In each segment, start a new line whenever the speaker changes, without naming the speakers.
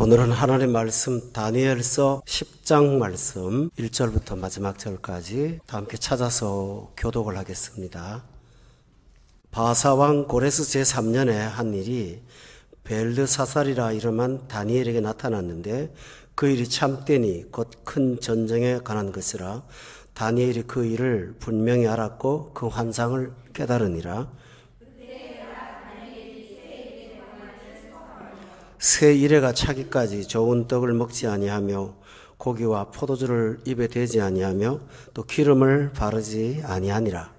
오늘은 하나님 말씀 다니엘서 10장 말씀 1절부터 마지막 절까지 다 함께 찾아서 교독을 하겠습니다. 바사왕 고레스 제3년에 한 일이 벨드사살이라 이름한 다니엘에게 나타났는데 그 일이 참되니 곧 큰 전쟁에 관한 것이라. 다니엘이 그 일을 분명히 알았고 그 환상을 깨달으니라. 새 이래가 차기까지 좋은 떡을 먹지 아니하며 고기와 포도주를 입에 대지 아니하며 또 기름을 바르지 아니하니라.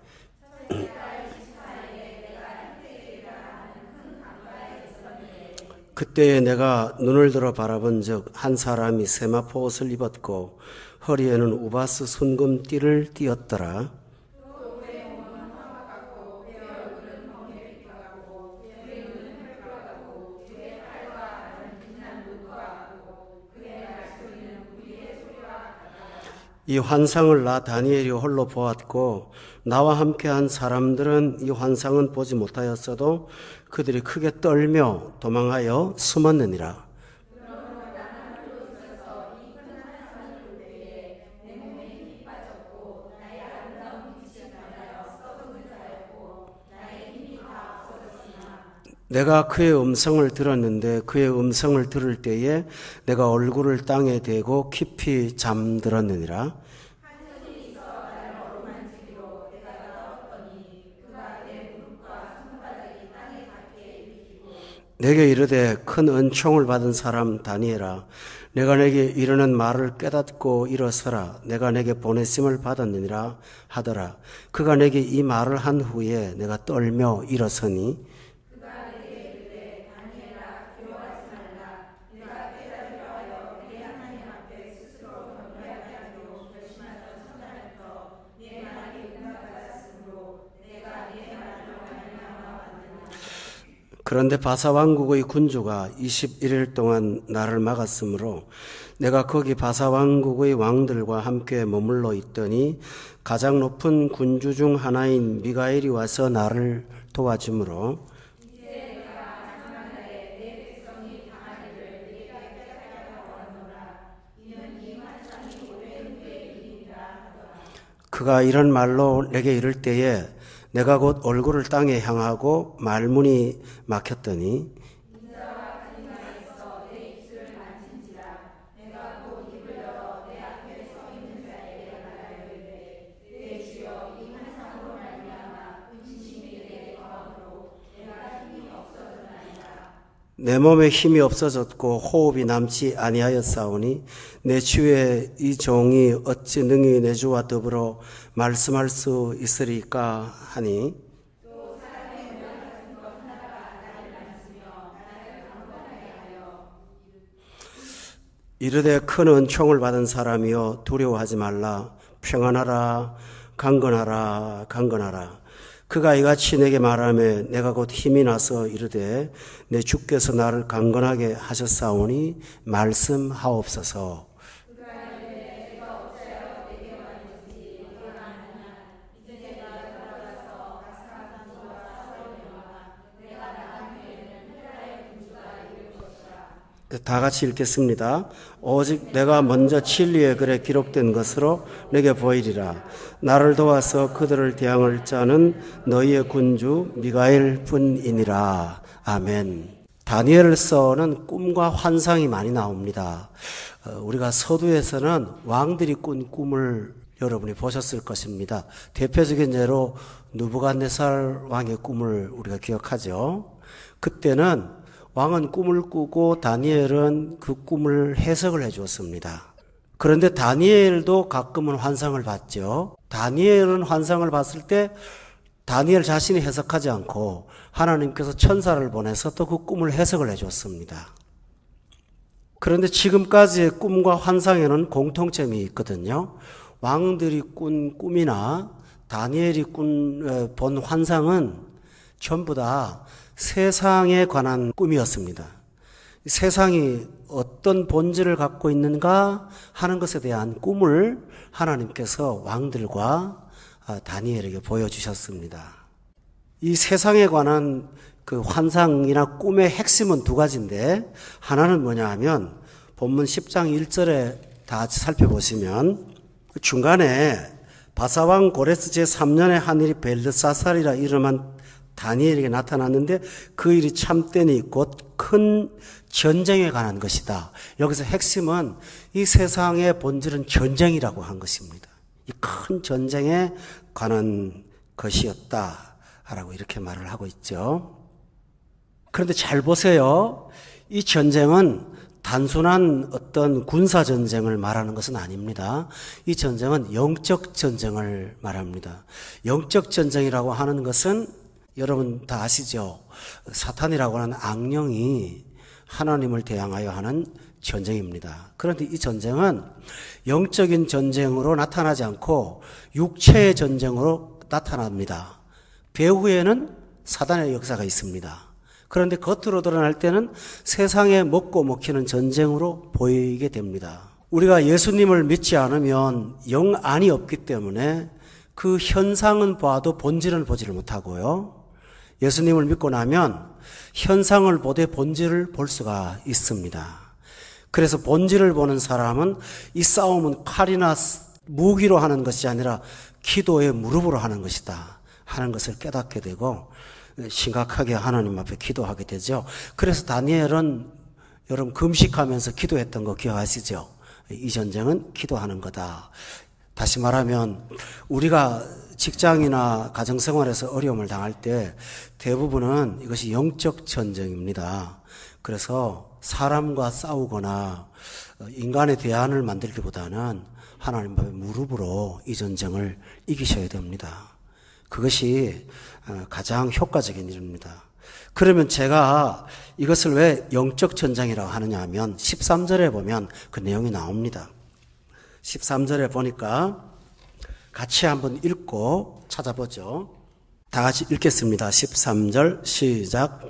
그때에 내가 눈을 들어 바라본 즉 한 사람이 세마포 옷을 입었고 허리에는 우바스 순금 띠를 띠었더라. 이 환상을 나 다니엘이 홀로 보았고 나와 함께한 사람들은 이 환상은 보지 못하였어도 그들이 크게 떨며 도망하여 숨었느니라. 내가 그의 음성을 들었는데 그의 음성을 들을 때에 내가 얼굴을 땅에 대고 깊이 잠들었느니라. 내게 이르되 큰 은총을 받은 사람 다니엘아, 내가 내게 이르는 말을 깨닫고 일어서라. 내가 내게 보내심을 받았느니라 하더라. 그가 내게 이 말을 한 후에 내가 떨며 일어서니 그런데 바사왕국의 군주가 21일 동안 나를 막았으므로 내가 거기 바사왕국의 왕들과 함께 머물러 있더니 가장 높은 군주 중 하나인 미가엘이 와서 나를 도와주므로 그가 이런 말로 내게 이를 때에 내가 곧 얼굴을 땅에 향하고 말문이 막혔더니 내 몸에 힘이 없어졌고 호흡이 남지 아니하였사오니 내 주의 이 종이 어찌 능히 내 주와 더불어 말씀할 수 있으리까 하니 이르되 큰 은총을 받은 사람이여 두려워하지 말라. 평안하라. 강건하라. 강건하라. 그가 이같이 내게 말하며 내가 곧 힘이 나서 이르되 내 주께서 나를 강건하게 하셨사오니 말씀하옵소서. 다 같이 읽겠습니다. 오직 내가 먼저 진리의 글에 기록된 것으로 내게 보이리라. 나를 도와서 그들을 대항할 자는 너희의 군주 미가엘 뿐이니라. 아멘. 다니엘서는 꿈과 환상이 많이 나옵니다. 우리가 서두에서는 왕들이 꾼 꿈을 여러분이 보셨을 것입니다. 대표적인 예로 느부갓네살 왕의 꿈을 우리가 기억하죠. 그때는 왕은 꿈을 꾸고 다니엘은 그 꿈을 해석을 해 주었습니다. 그런데 다니엘도 가끔은 환상을 봤죠. 다니엘은 환상을 봤을 때 다니엘 자신이 해석하지 않고 하나님께서 천사를 보내서 또 그 꿈을 해석을 해 줬습니다. 그런데 지금까지의 꿈과 환상에는 공통점이 있거든요. 왕들이 꾼 꿈이나 다니엘이 본 환상은 전부 다 세상에 관한 꿈이었습니다. 세상이 어떤 본질을 갖고 있는가 하는 것에 대한 꿈을 하나님께서 왕들과 다니엘에게 보여주셨습니다. 이 세상에 관한 그 환상이나 꿈의 핵심은 두 가지인데, 하나는 뭐냐 하면 본문 10장 1절에 다 같이 살펴보시면 중간에 바사왕 고레스 제3년에 한 일이 벨드사살이라 이름한 다니엘에게 나타났는데 그 일이 참되니 곧 큰 전쟁에 관한 것이다. 여기서 핵심은 이 세상의 본질은 전쟁이라고 한 것입니다. 이 큰 전쟁에 관한 것이었다라고 이렇게 말을 하고 있죠. 그런데 잘 보세요. 이 전쟁은 단순한 어떤 군사 전쟁을 말하는 것은 아닙니다. 이 전쟁은 영적 전쟁을 말합니다. 영적 전쟁이라고 하는 것은 여러분 다 아시죠? 사탄이라고 하는 악령이 하나님을 대항하여 하는 전쟁입니다. 그런데 이 전쟁은 영적인 전쟁으로 나타나지 않고 육체의 전쟁으로 나타납니다. 배후에는 사단의 역사가 있습니다. 그런데 겉으로 드러날 때는 세상에 먹고 먹히는 전쟁으로 보이게 됩니다. 우리가 예수님을 믿지 않으면 영안이 없기 때문에 그 현상은 봐도 본질은 보지를 못하고요. 예수님을 믿고 나면 현상을 보되 본질을 볼 수가 있습니다. 그래서 본질을 보는 사람은 이 싸움은 칼이나 무기로 하는 것이 아니라 기도의 무릎으로 하는 것이다 하는 것을 깨닫게 되고 심각하게 하나님 앞에 기도하게 되죠. 그래서 다니엘은 여러분 금식하면서 기도했던 거 기억하시죠? 이 전쟁은 기도하는 거다. 다시 말하면 우리가 직장이나 가정생활에서 어려움을 당할 때 대부분은 이것이 영적 전쟁입니다. 그래서 사람과 싸우거나 인간의 대안을 만들기보다는 하나님 앞에 무릎으로 이 전쟁을 이기셔야 됩니다. 그것이 가장 효과적인 일입니다. 그러면 제가 이것을 왜 영적 전쟁이라고 하느냐 하면 13절에 보면 그 내용이 나옵니다. 13절에 보니까 같이 한번 읽고 찾아보죠. 다 같이 읽겠습니다. 13절 시작.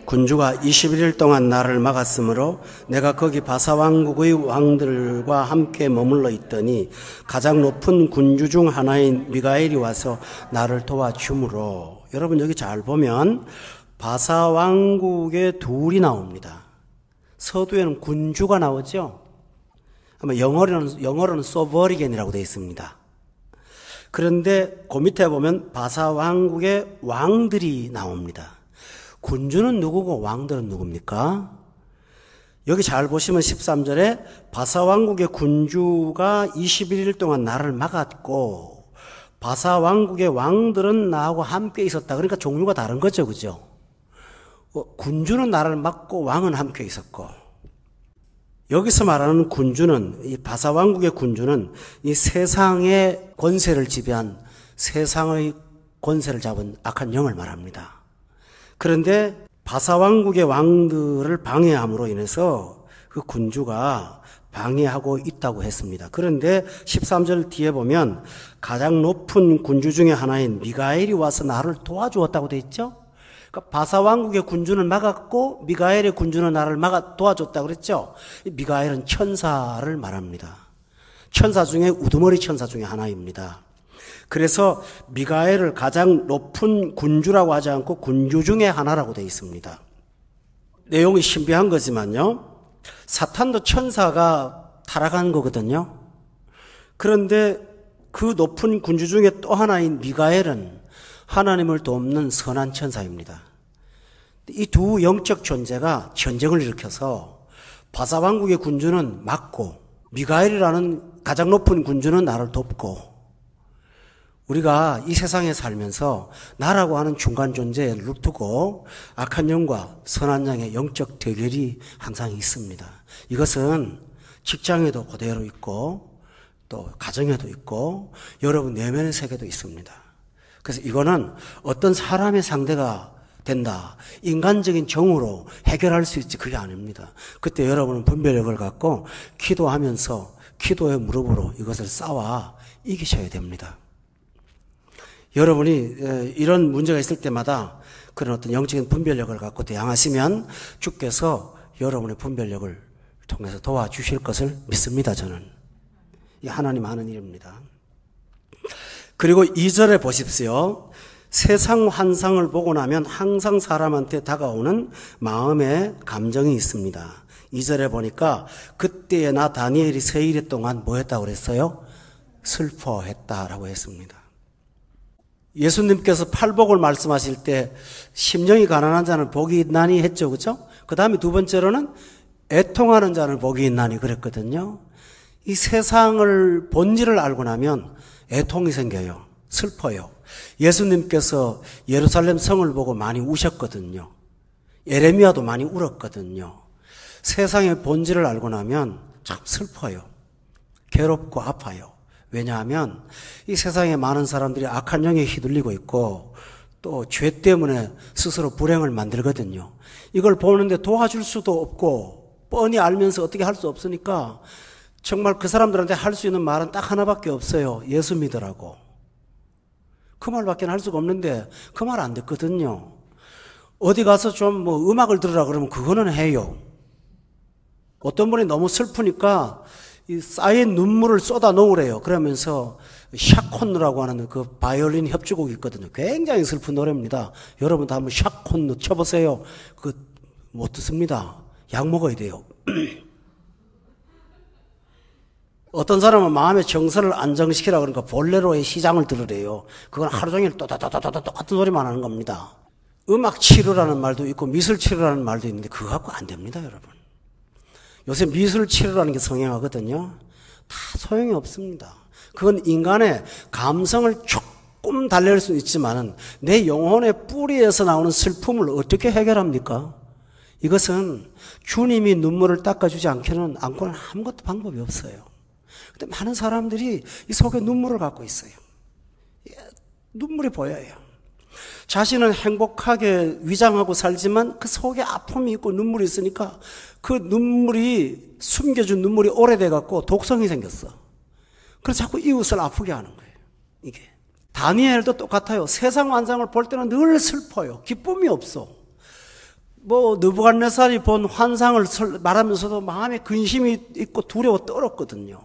군주가 21일 동안 나를 막았으므로 내가 거기 바사왕국의 왕들과 함께 머물러 있더니 가장 높은 군주 중 하나인 미가엘이 와서 나를 도와주므로. 여러분 여기 잘 보면 바사왕국의 둘이 나옵니다. 서두에는 군주가 나오죠. 아마 영어로는 소버리겐이라고 되어 있습니다. 그런데 그 밑에 보면 바사왕국의 왕들이 나옵니다. 군주는 누구고 왕들은 누굽니까? 여기 잘 보시면 13절에 바사왕국의 군주가 21일 동안 나를 막았고 바사왕국의 왕들은 나하고 함께 있었다. 그러니까 종류가 다른 거죠. 그죠? 군주는 나를 막고 왕은 함께 있었고 여기서 말하는 군주는 이 바사왕국의 군주는 이 세상의 권세를 지배한 세상의 권세를 잡은 악한 영을 말합니다. 그런데 바사왕국의 왕들을 방해함으로 인해서 그 군주가 방해하고 있다고 했습니다. 그런데 13절 뒤에 보면 가장 높은 군주 중에 하나인 미가엘이 와서 나를 도와주었다고 돼 있죠. 그러니까 바사왕국의 군주는 막았고 미가엘의 군주는 나를 도와줬다고 그랬죠. 미가엘은 천사를 말합니다. 천사 중에 우두머리 천사 중에 하나입니다. 그래서 미가엘을 가장 높은 군주라고 하지 않고 군주 중에 하나라고 되어 있습니다. 내용이 신비한 거지만요. 사탄도 천사가 타락한 거거든요. 그런데 그 높은 군주 중에 또 하나인 미가엘은 하나님을 돕는 선한 천사입니다. 이 두 영적 존재가 전쟁을 일으켜서 바사왕국의 군주는 막고 미가엘이라는 가장 높은 군주는 나를 돕고 우리가 이 세상에 살면서 나라고 하는 중간 존재를 두고 악한 영과 선한 영의 영적 대결이 항상 있습니다. 이것은 직장에도 그대로 있고 또 가정에도 있고 여러분 내면의 세계도 있습니다. 그래서 이거는 어떤 사람의 상대가 된다. 인간적인 정으로 해결할 수 있지 그게 아닙니다. 그때 여러분은 분별력을 갖고 기도하면서 기도의 무릎으로 이것을 싸워 이기셔야 됩니다. 여러분이 이런 문제가 있을 때마다 그런 어떤 영적인 분별력을 갖고 대항하시면 주께서 여러분의 분별력을 통해서 도와주실 것을 믿습니다. 저는. 이 하나님 하는 일입니다. 그리고 2절에 보십시오. 세상 환상을 보고 나면 항상 사람한테 다가오는 마음의 감정이 있습니다. 2절에 보니까 그때에 나 다니엘이 세일 동안 뭐 했다고 그랬어요? 슬퍼했다라고 했습니다. 예수님께서 팔복을 말씀하실 때 심령이 가난한 자는 복이 있나니 했죠. 그렇죠? 그 다음에 두 번째로는 애통하는 자는 복이 있나니 그랬거든요. 이 세상을 본질을 알고 나면 애통이 생겨요. 슬퍼요. 예수님께서 예루살렘 성을 보고 많이 우셨거든요. 예레미야도 많이 울었거든요. 세상의 본질을 알고 나면 참 슬퍼요. 괴롭고 아파요. 왜냐하면 이 세상에 많은 사람들이 악한 영에 휘둘리고 있고 또 죄 때문에 스스로 불행을 만들거든요. 이걸 보는데 도와줄 수도 없고 뻔히 알면서 어떻게 할 수 없으니까 정말 그 사람들한테 할 수 있는 말은 딱 하나밖에 없어요. 예수 믿으라고. 그 말밖에 할 수가 없는데 그 말 안 듣거든요. 어디 가서 좀 뭐 음악을 들으라 그러면 그거는 해요. 어떤 분이 너무 슬프니까 이 쌓인 눈물을 쏟아 놓으래요. 그러면서 샤콘누라고 하는 그 바이올린 협주곡이 있거든요. 굉장히 슬픈 노래입니다. 여러분도 한번 샤콘누 쳐보세요. 못 듣습니다. 약 먹어야 돼요. 어떤 사람은 마음의 정서를 안정시키라 그러니까 볼레로의 시장을 들으래요. 그건 하루 종일 또다다다다 똑같은 소리만 하는 겁니다. 음악 치료라는 말도 있고 미술 치료라는 말도 있는데 그거 갖고 안 됩니다, 여러분. 요새 미술 치료라는 게 성행하거든요. 다 소용이 없습니다. 그건 인간의 감성을 조금 달랠 수 있지만은 내 영혼의 뿌리에서 나오는 슬픔을 어떻게 해결합니까? 이것은 주님이 눈물을 닦아주지 않고는 아무것도 방법이 없어요. 근데 많은 사람들이 이 속에 눈물을 갖고 있어요. 눈물이 보여요. 자신은 행복하게 위장하고 살지만 그 속에 아픔이 있고 눈물이 있으니까 그 눈물이 숨겨준 눈물이 오래돼 갖고 독성이 생겼어. 그래서 자꾸 이웃을 아프게 하는 거예요. 이게 다니엘도 똑같아요. 세상 환상을 볼 때는 늘 슬퍼요. 기쁨이 없어. 느부갓네살이 본 환상을 말하면서도 마음에 근심이 있고 두려워 떨었거든요.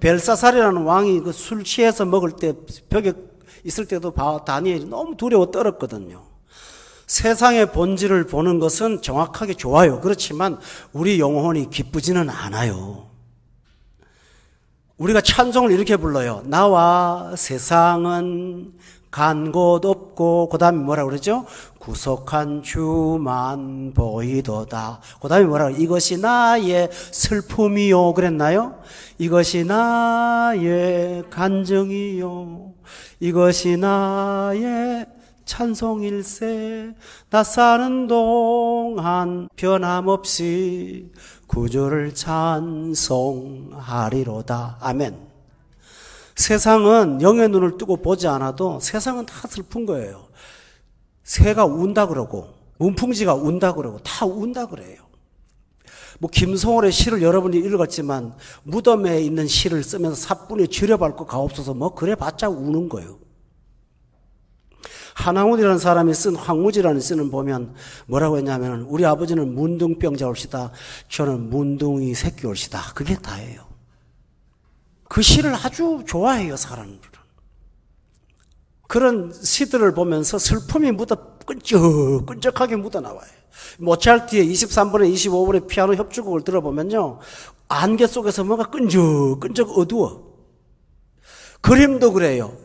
벨사살이라는 왕이 그 술 취해서 먹을 때 벽에 있을 때도 다니엘이 너무 두려워 떨었거든요. 세상의 본질을 보는 것은 정확하게 좋아요. 그렇지만 우리 영혼이 기쁘지는 않아요. 우리가 찬송을 이렇게 불러요. 나와 세상은 간 곳 없고 그 다음에 뭐라고 그러죠? 구속한 주만 보이도다. 그 다음에 뭐라고 그래요? 이것이 나의 슬픔이요 그랬나요? 이것이 나의 간증이요 이것이 나의 찬송일세. 나 사는 동안 변함없이 구주를 찬송하리로다. 아멘. 세상은 영의 눈을 뜨고 보지 않아도 세상은 다 슬픈 거예요. 새가 운다 그러고 문풍지가 운다 그러고 다 운다 그래요. 김성월의 시를 여러분이 읽었지만 무덤에 있는 시를 쓰면서 사뿐히 지려밟고 가옵소서 그래 봤자 우는 거예요. 한항훈이라는 사람이 쓴 황무지라는 시는 보면 뭐라고 했냐면 우리 아버지는 문둥병자 올시다. 저는 문둥이 새끼 올시다. 그게 다예요. 그 시를 아주 좋아해요, 사람들은. 그런 시들을 보면서 슬픔이 끈적하게 묻어나와요. 모차르트의 23번에 25번의 피아노 협주곡을 들어보면요. 안개 속에서 뭔가 끈적 어두워. 그림도 그래요.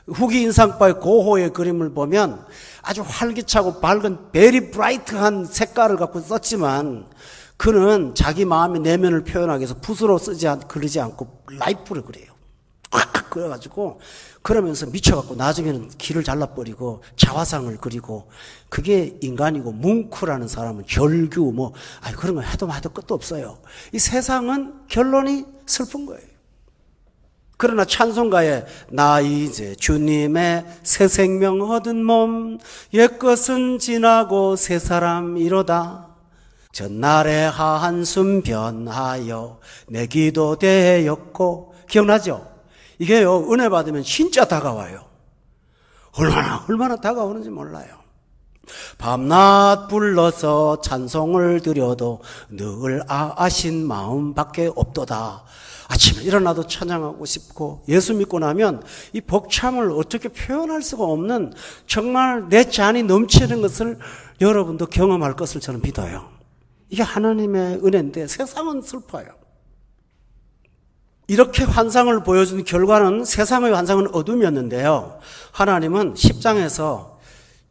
후기 인상파의 고호의 그림을 보면 아주 활기차고 밝은 베리 브라이트한 색깔을 갖고 썼지만 그는 자기 마음의 내면을 표현하기 위해서 붓으로 그리지 않고 라이프를 그래요. 꽉 그려가지고 그러면서 미쳐갖고 나중에는 길을 잘라버리고 자화상을 그리고 그게 인간이고 뭉크라는 사람은 절규 그런 거 해도 끝도 없어요. 이 세상은 결론이 슬픈 거예요. 그러나 찬송가에 나 이제 주님의 새 생명 얻은 몸 옛것은 지나고 새 사람이로다. 전날의 한숨 변하여 내 기도 되었고 기억나죠? 이게요 은혜 받으면 진짜 다가와요. 얼마나 다가오는지 몰라요. 밤낮 불러서 찬송을 드려도 늘 아신 마음밖에 없도다. 아침에 일어나도 찬양하고 싶고, 예수 믿고 나면 이 벅참을 어떻게 표현할 수가 없는 정말 내 잔이 넘치는 것을 여러분도 경험할 것을 저는 믿어요. 이게 하나님의 은혜인데 세상은 슬퍼요. 이렇게 환상을 보여준 결과는, 세상의 환상은 어둠이었는데요, 하나님은 10장에서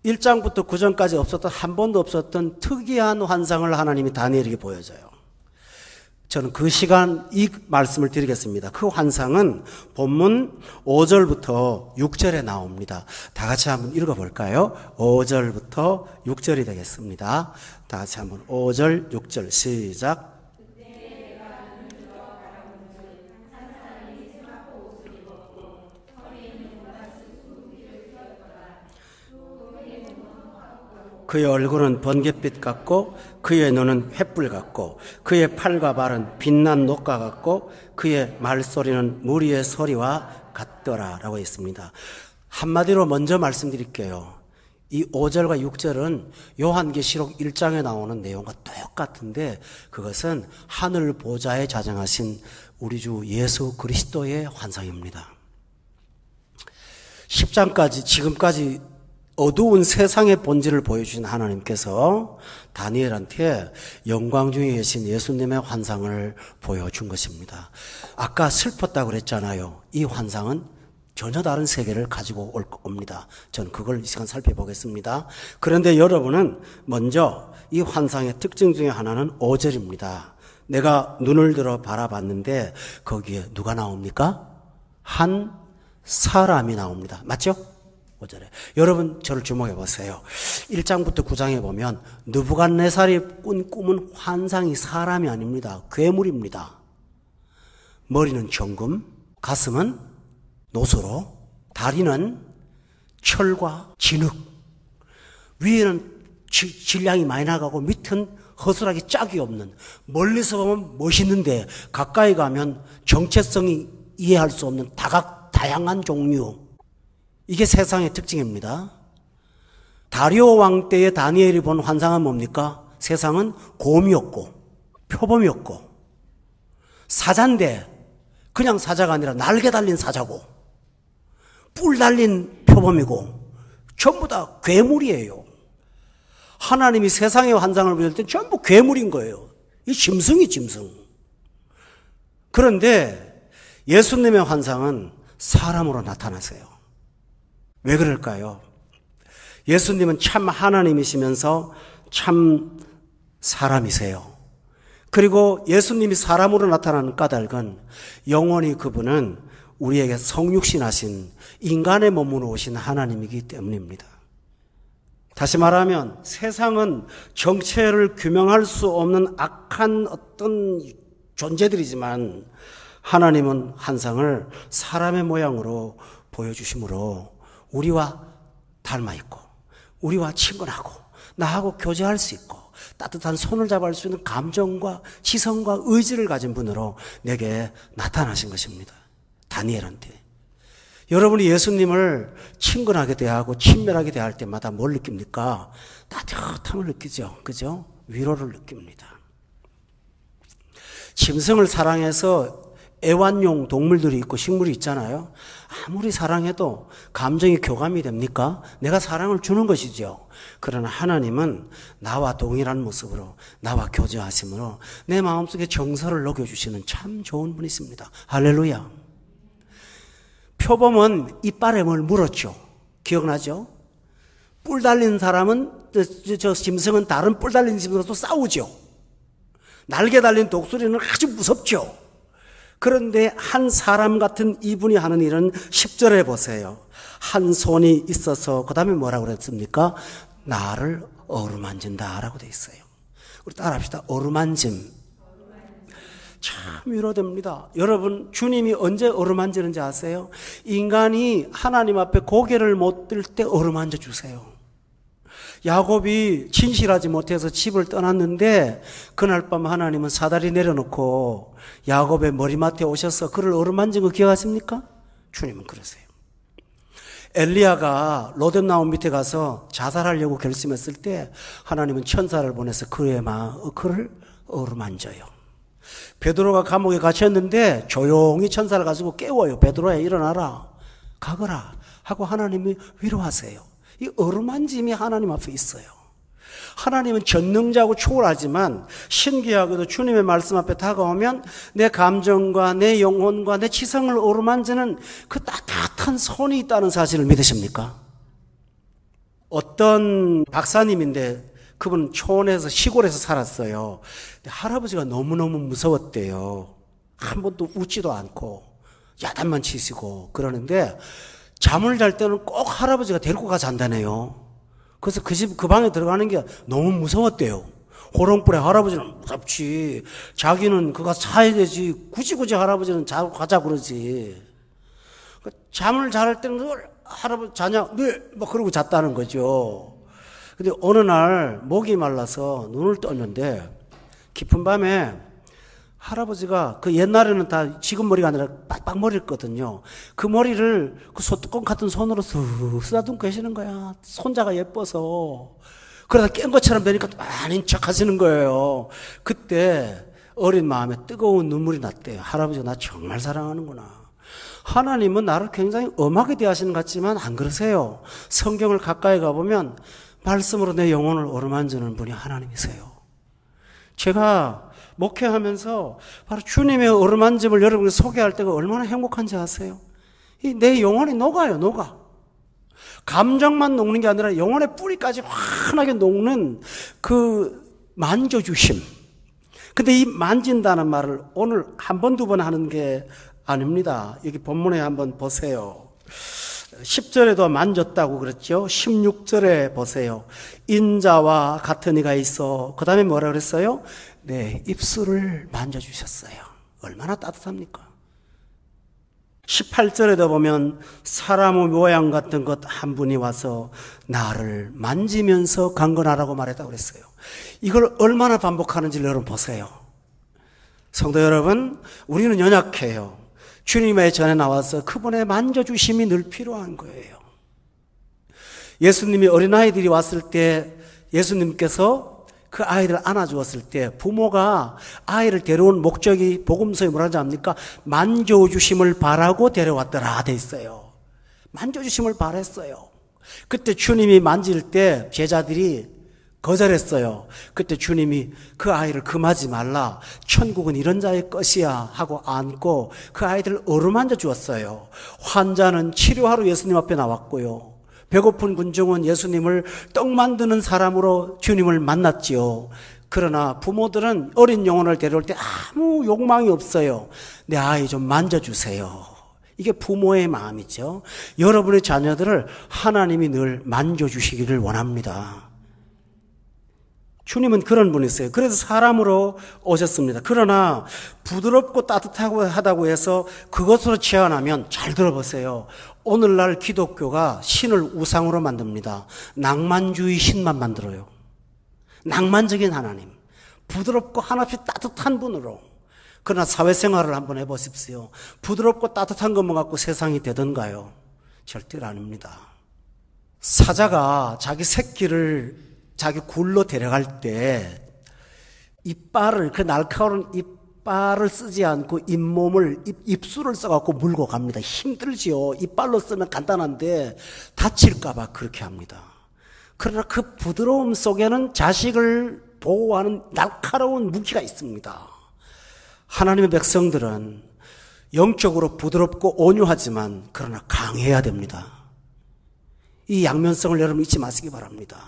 1장부터 9장까지 없었던, 한 번도 없었던 특이한 환상을 하나님이 다니엘에게 보여줘요. 저는 그 시간 이 말씀을 드리겠습니다. 그 환상은 본문 5절부터 6절에 나옵니다. 다 같이 한번 읽어볼까요? 5절부터 6절이 되겠습니다. 다 같이 한번 5절, 6절 시작. 그의 얼굴은 번갯빛 같고 그의 눈은 횃불 같고 그의 팔과 발은 빛난 녹과 같고 그의 말소리는 무리의 소리와 같더라 라고 했습니다. 한마디로 먼저 말씀드릴게요. 이 5절과 6절은 요한계시록 1장에 나오는 내용과 똑같은데, 그것은 하늘 보좌에 자정하신 우리 주 예수 그리스도의 환상입니다. 10장까지 지금까지 어두운 세상의 본질을 보여주신 하나님께서 다니엘한테 영광 중에 계신 예수님의 환상을 보여준 것입니다. 아까 슬펐다고 그랬잖아요. 이 환상은 전혀 다른 세계를 가지고 올 겁니다. 전 그걸 이 시간 살펴보겠습니다. 그런데 여러분은 먼저 이 환상의 특징 중에 하나는 5절입니다. 내가 눈을 들어 바라봤는데 거기에 누가 나옵니까? 한 사람이 나옵니다. 맞죠? 5절에. 여러분 저를 주목해 보세요. 1장부터 9장에 보면 느부갓네살이 꾼 꿈은 환상이 사람이 아닙니다. 괴물입니다. 머리는 정금, 가슴은 노소로, 다리는 철과 진흙, 위에는 질량이 많이 나가고 밑은 허술하게 짝이 없는, 멀리서 보면 멋있는데 가까이 가면 정체성이 이해할 수 없는 다양한 종류, 이게 세상의 특징입니다. 다리오 왕 때에 다니엘이 본 환상은 뭡니까? 세상은 곰이었고 표범이었고 사자인데 그냥 사자가 아니라 날개 달린 사자고 뿔 달린 표범이고 전부 다 괴물이에요. 하나님이 세상의 환상을 보여줄 때 전부 괴물인 거예요. 이 짐승이 짐승. 그런데 예수님의 환상은 사람으로 나타나세요. 왜 그럴까요? 예수님은 참 하나님이시면서 참 사람이세요. 그리고 예수님이 사람으로 나타나는 까닭은 영원히 그분은 우리에게 성육신하신 인간의 몸으로 오신 하나님이기 때문입니다. 다시 말하면 세상은 정체를 규명할 수 없는 악한 어떤 존재들이지만 하나님은 환상을 사람의 모양으로 보여주심으로 우리와 닮아있고 우리와 친근하고 나하고 교제할 수 있고 따뜻한 손을 잡을 수 있는 감정과 지성과 의지를 가진 분으로 내게 나타나신 것입니다. 다니엘한테. 여러분이 예수님을 친근하게 대하고 친밀하게 대할 때마다 뭘 느낍니까? 따뜻함을 느끼죠. 그죠? 위로를 느낍니다. 짐승을 사랑해서 애완용 동물들이 있고 식물이 있잖아요. 아무리 사랑해도 감정이 교감이 됩니까? 내가 사랑을 주는 것이죠. 그러나 하나님은 나와 동일한 모습으로 나와 교제하심으로 내 마음속에 정서를 녹여주시는 참 좋은 분이십니다. 할렐루야. 표범은 이빨에 뭘 물었죠. 기억나죠? 뿔 달린 사람은 저 짐승은 다른 뿔 달린 짐승과 또 싸우죠. 날개 달린 독수리는 아주 무섭죠. 그런데 한 사람 같은 이분이 하는 일은 10절에 보세요. 한 손이 있어서 그 다음에 뭐라고 그랬습니까? 나를 어루만진다 라고 돼 있어요. 우리 따라합시다. 어루만짐. 참 위로됩니다. 여러분 주님이 언제 어루만지는지 아세요? 인간이 하나님 앞에 고개를 못 들 때 어루만져 주세요. 야곱이 진실하지 못해서 집을 떠났는데 그날 밤 하나님은 사다리 내려놓고 야곱의 머리맡에 오셔서 그를 어루만진 거 기억하십니까? 주님은 그러세요. 엘리야가 로뎀나무 밑에 가서 자살하려고 결심했을 때 하나님은 천사를 보내서 그를 어루만져요. 베드로가 감옥에 갇혔는데 조용히 천사를 가지고 깨워요. 베드로야 일어나라, 가거라 하고 하나님이 위로하세요. 이 어루만짐이 하나님 앞에 있어요. 하나님은 전능자고 초월하지만 신기하게도 주님의 말씀 앞에 다가오면 내 감정과 내 영혼과 내 지성을 어루만지는 그 따뜻한 손이 있다는 사실을 믿으십니까? 어떤 박사님인데 그분은 초원에서 시골에서 살았어요. 근데 할아버지가 너무너무 무서웠대요. 한 번도 웃지도 않고 야단만 치시고 그러는데 잠을 잘 때는 꼭 할아버지가 데리고 가서 잔다네요. 그래서 그 방에 들어가는 게 너무 무서웠대요. 호롱불에 할아버지는 무섭지. 자기는 그거 자야 되지. 굳이 할아버지는 자고 가자 그러지. 잠을 잘 때는 할아버지 자냐? 네. 막 그러고 잤다는 거죠. 근데 어느 날 목이 말라서 눈을 떴는데 깊은 밤에 할아버지가 그 옛날에는 다 지금 머리가 아니라 빡빡머리였거든요. 그 머리를 그 소뚜껑 같은 손으로 쓱 쓰다듬고 계시는 거야. 손자가 예뻐서. 그러다 깬 것처럼 되니까 아닌 척 하시는 거예요. 그때 어린 마음에 뜨거운 눈물이 났대요. 할아버지가 나 정말 사랑하는구나. 하나님은 나를 굉장히 엄하게 대하시는 것 같지만 안 그러세요. 성경을 가까이 가보면 말씀으로 내 영혼을 어루만지는 분이 하나님이세요. 제가 목회하면서 바로 주님의 어루만짐을 여러분께 소개할 때가 얼마나 행복한지 아세요? 내 영혼이 녹아요, 녹아. 감정만 녹는 게 아니라 영혼의 뿌리까지 환하게 녹는 그 만져주심. 근데 이 만진다는 말을 오늘 한 번, 두 번 하는 게 아닙니다. 여기 본문에 한번 보세요. 10절에도 만졌다고 그랬죠. 16절에 보세요. 인자와 같은 이가 있어. 그 다음에 뭐라 그랬어요? 네, 입술을 만져주셨어요. 얼마나 따뜻합니까? 18절에도 보면 사람의 모양 같은 것 한 분이 와서 나를 만지면서 강건하라고 말했다고 그랬어요. 이걸 얼마나 반복하는지 여러분 보세요. 성도 여러분, 우리는 연약해요. 주님의 전에 나와서 그분의 만져주심이 늘 필요한 거예요. 예수님이 어린아이들이 왔을 때 예수님께서 그 아이를 안아주었을 때 부모가 아이를 데려온 목적이 복음서에 뭐라는지 압니까? 만져주심을 바라고 데려왔더라 돼 있어요. 만져주심을 바랬어요. 그때 주님이 만질 때 제자들이 거절했어요. 그때 주님이 그 아이를 금하지 말라. 천국은 이런 자의 것이야 하고 안고 그 아이들을 어루만져 주었어요. 환자는 치료하러 예수님 앞에 나왔고요. 배고픈 군중은 예수님을 떡 만드는 사람으로 주님을 만났지요. 그러나 부모들은 어린 영혼을 데려올 때 아무 욕망이 없어요. 내 아이 좀 만져주세요. 이게 부모의 마음이죠. 여러분의 자녀들을 하나님이 늘 만져주시기를 원합니다. 주님은 그런 분이세요. 그래서 사람으로 오셨습니다. 그러나 부드럽고 따뜻하고 하다고 해서 그것으로 제한하면 잘 들어보세요. 오늘날 기독교가 신을 우상으로 만듭니다. 낭만주의 신만 만들어요. 낭만적인 하나님, 부드럽고 한없이 따뜻한 분으로. 그러나 사회생활을 한번 해보십시오. 부드럽고 따뜻한 것만 갖고 세상이 되던가요? 절대로 아닙니다. 사자가 자기 새끼를 자기 굴로 데려갈 때 이빨을, 그 날카로운 이빨을 쓰지 않고 잇몸을, 입술을 써갖고 물고 갑니다. 힘들지요. 이빨로 쓰면 간단한데 다칠까봐 그렇게 합니다. 그러나 그 부드러움 속에는 자식을 보호하는 날카로운 무기가 있습니다. 하나님의 백성들은 영적으로 부드럽고 온유하지만 그러나 강해야 됩니다. 이 양면성을 여러분 잊지 마시기 바랍니다.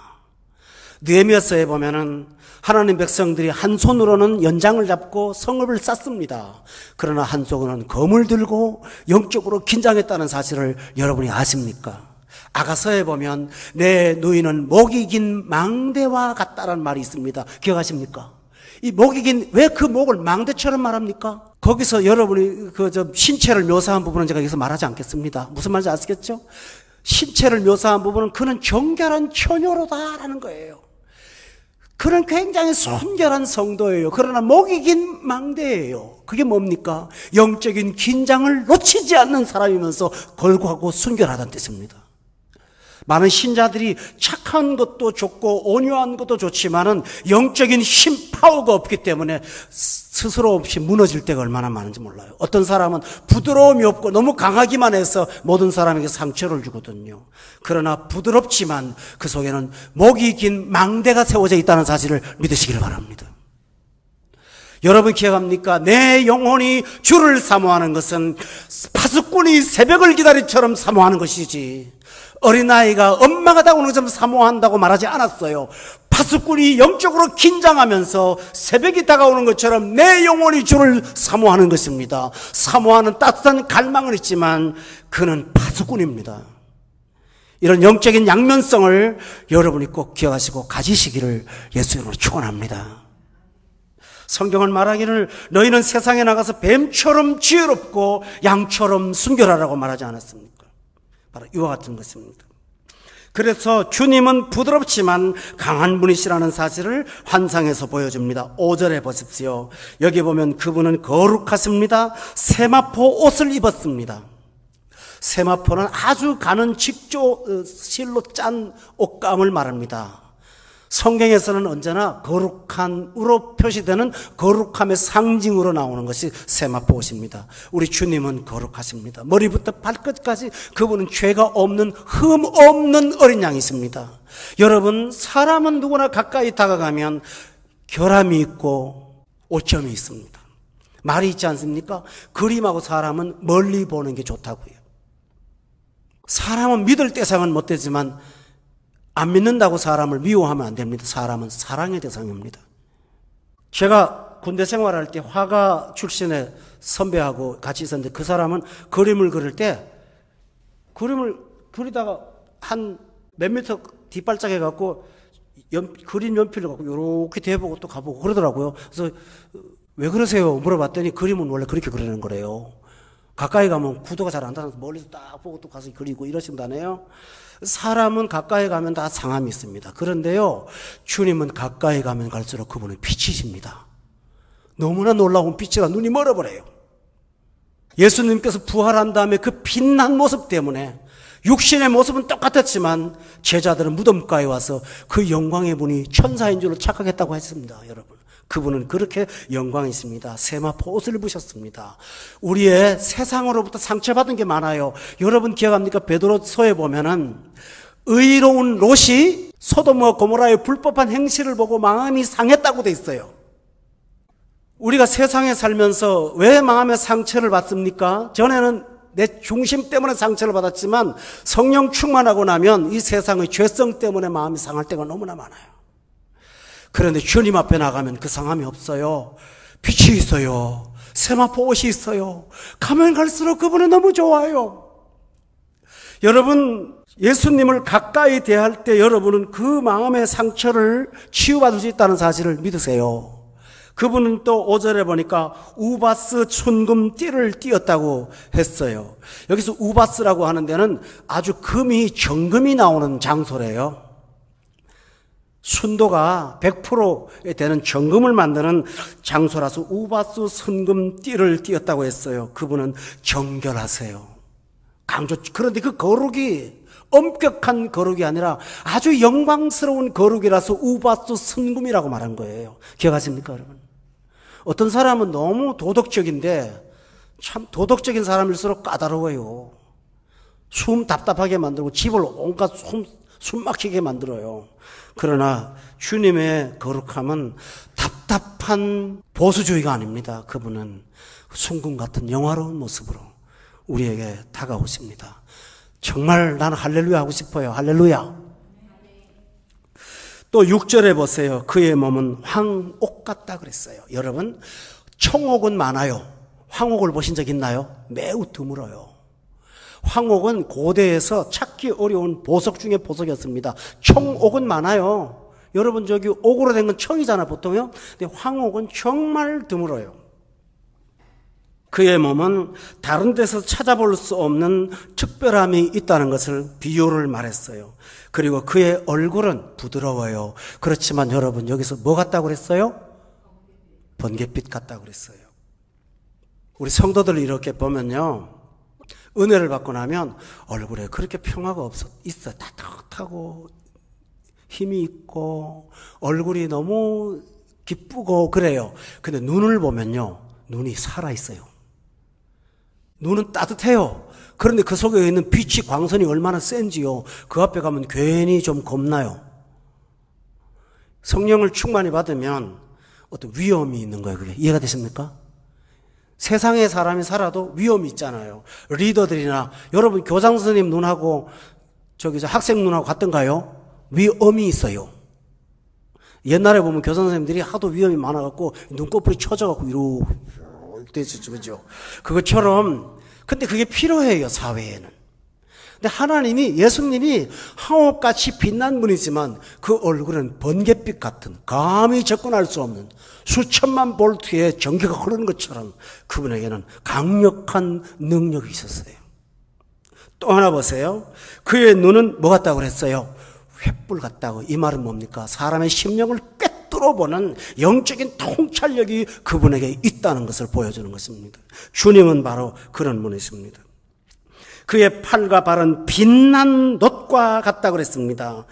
느헤미야서에 보면은 하나님 백성들이 한 손으로는 연장을 잡고 성읍을 쌓습니다. 그러나 한 손으로는 검을 들고 영적으로 긴장했다는 사실을 여러분이 아십니까? 아가서에 보면 내 누이는 목이 긴 망대와 같다라는 말이 있습니다. 기억하십니까? 이 목이 긴, 왜 그 목을 망대처럼 말합니까? 거기서 여러분이 신체를 묘사한 부분은 제가 여기서 말하지 않겠습니다. 무슨 말인지 아시겠죠? 신체를 묘사한 부분은 그는 정결한 처녀로다라는 거예요. 그는 굉장히 순결한 성도예요. 그러나 목이 긴 망대예요. 그게 뭡니까? 영적인 긴장을 놓치지 않는 사람이면서 걸고하고 순결하다는 뜻입니다. 많은 신자들이 착한 것도 좋고 온유한 것도 좋지만은 영적인 힘, 파워가 없기 때문에 스스로 없이 무너질 때가 얼마나 많은지 몰라요. 어떤 사람은 부드러움이 없고 너무 강하기만 해서 모든 사람에게 상처를 주거든요. 그러나 부드럽지만 그 속에는 목이 긴 망대가 세워져 있다는 사실을 믿으시기를 바랍니다. 여러분 기억합니까? 내 영혼이 주를 사모하는 것은 파수꾼이 새벽을 기다리처럼 사모하는 것이지, 어린아이가 엄마가 다가오는 것처럼 사모한다고 말하지 않았어요. 파수꾼이 영적으로 긴장하면서 새벽이 다가오는 것처럼 내 영혼이 주를 사모하는 것입니다. 사모하는 따뜻한 갈망은 있지만 그는 파수꾼입니다. 이런 영적인 양면성을 여러분이 꼭 기억하시고 가지시기를 예수 이름으로 축원합니다. 성경은 말하기를 너희는 세상에 나가서 뱀처럼 지혜롭고 양처럼 순결하라고 말하지 않았습니까? 바로 이와 같은 것입니다. 그래서 주님은 부드럽지만 강한 분이시라는 사실을 환상에서 보여줍니다. 5절에 보십시오. 여기 보면 그분은 거룩하십니다. 세마포 옷을 입었습니다. 세마포는 아주 가는 직조 실로 짠 옷감을 말합니다. 성경에서는 언제나 거룩한으로 표시되는 거룩함의 상징으로 나오는 것이 세마포 옷입니다. 우리 주님은 거룩하십니다. 머리부터 발끝까지 그분은 죄가 없는 흠 없는 어린 양이십니다. 여러분, 사람은 누구나 가까이 다가가면 결함이 있고 오점이 있습니다. 말이 있지 않습니까? 그림하고 사람은 멀리 보는 게 좋다고요. 사람은 믿을 대상은 못 되지만 안 믿는다고 사람을 미워하면 안 됩니다. 사람은 사랑의 대상입니다. 제가 군대 생활할 때 화가 출신의 선배하고 같이 있었는데 그 사람은 그림을 그릴 때 그림을 그리다가 한 몇 미터 뒷발짝 해갖고 그림 연필을 갖고 이렇게 대보고 또 가보고 그러더라고요. 그래서 왜 그러세요? 물어봤더니 그림은 원래 그렇게 그리는 거래요. 가까이 가면 구도가 잘 안 닿아서 멀리서 딱 보고 또 가서 그리고 이러신다네요. 사람은 가까이 가면 다 상함이 있습니다. 그런데요, 주님은 가까이 가면 갈수록 그분은 빛이십니다. 너무나 놀라운 빛이라 눈이 멀어버려요. 예수님께서 부활한 다음에 그 빛난 모습 때문에 육신의 모습은 똑같았지만 제자들은 무덤가에 와서 그 영광의 분이 천사인 줄로 착각했다고 했습니다. 여러분, 그분은 그렇게 영광이십니다. 세마포 옷을 입으셨습니다. 우리의 세상으로부터 상처받은 게 많아요. 여러분 기억합니까? 베드로서에 보면은 의로운 롯이 소돔과 고모라의 불법한 행실을 보고 마음이 상했다고 돼 있어요. 우리가 세상에 살면서 왜 마음의 상처를 받습니까? 전에는 내 중심 때문에 상처를 받았지만 성령 충만하고 나면 이 세상의 죄성 때문에 마음이 상할 때가 너무나 많아요. 그런데 주님 앞에 나가면 그 상함이 없어요. 빛이 있어요. 세마포 옷이 있어요. 가면 갈수록 그분은 너무 좋아요. 여러분, 예수님을 가까이 대할 때 여러분은 그 마음의 상처를 치유받을 수 있다는 사실을 믿으세요. 그분은 또 5절에 보니까 우바스 순금 띠를 띄었다고 했어요. 여기서 우바스라고 하는 데는 아주 금이 정금이 나오는 장소래요. 순도가 100% 되는 정금을 만드는 장소라서 우바스 순금 띠를 띄었다고 했어요. 그분은 정결하세요. 그런데 그 거룩이 엄격한 거룩이 아니라 아주 영광스러운 거룩이라서 우바스 순금이라고 말한 거예요. 기억하십니까, 여러분? 어떤 사람은 너무 도덕적인데 참 도덕적인 사람일수록 까다로워요. 숨 답답하게 만들고 집을 온갖 숨 막히게 만들어요. 그러나 주님의 거룩함은 답답한 보수주의가 아닙니다. 그분은 순금 같은 영화로운 모습으로 우리에게 다가오십니다. 정말 나는 할렐루야 하고 싶어요. 할렐루야. 또 6절에 보세요. 그의 몸은 황옥 같다 그랬어요. 여러분, 청옥은 많아요. 황옥을 보신 적 있나요? 매우 드물어요. 황옥은 고대에서 찾기 어려운 보석 중에 보석이었습니다. 청옥은 많아요. 여러분, 저기 옥으로 된 건 청이잖아, 보통요. 근데 황옥은 정말 드물어요. 그의 몸은 다른 데서 찾아볼 수 없는 특별함이 있다는 것을 비유를 말했어요. 그리고 그의 얼굴은 부드러워요. 그렇지만 여러분, 여기서 뭐 같다고 그랬어요? 번갯빛 같다고 그랬어요. 우리 성도들 이렇게 보면요, 은혜를 받고 나면 얼굴에 그렇게 평화가 있어. 따뜻하고 힘이 있고 얼굴이 너무 기쁘고 그래요. 근데 눈을 보면요, 눈이 살아있어요. 눈은 따뜻해요. 그런데 그 속에 있는 빛이, 광선이 얼마나 센지요. 그 앞에 가면 괜히 좀 겁나요. 성령을 충만히 받으면 어떤 위험이 있는 거예요. 그게 이해가 되십니까? 세상에 사람이 살아도 위험이 있잖아요. 리더들이나 여러분 교장 선생님 눈하고 저기 학생 눈하고 같던가요? 위험이 있어요. 옛날에 보면 교장 선생님들이 하도 위험이 많아갖고 눈꺼풀이 쳐져갖고 이렇게 되죠, 그죠? 그것처럼 근데 그게 필요해요, 사회에는. 근데 하나님이, 예수님이 황홀같이 빛난 분이지만 그 얼굴은 번갯빛 같은, 감히 접근할 수 없는 수천만 볼트의 전기가 흐르는 것처럼 그분에게는 강력한 능력이 있었어요. 또 하나 보세요. 그의 눈은 뭐 같다고 그랬어요? 횃불 같다고. 이 말은 뭡니까? 사람의 심령을 꿰뚫어보는 영적인 통찰력이 그분에게 있다는 것을 보여주는 것입니다. 주님은 바로 그런 분이십니다. 그의 팔과 발은 빛난 놋과 같다고 그랬습니다.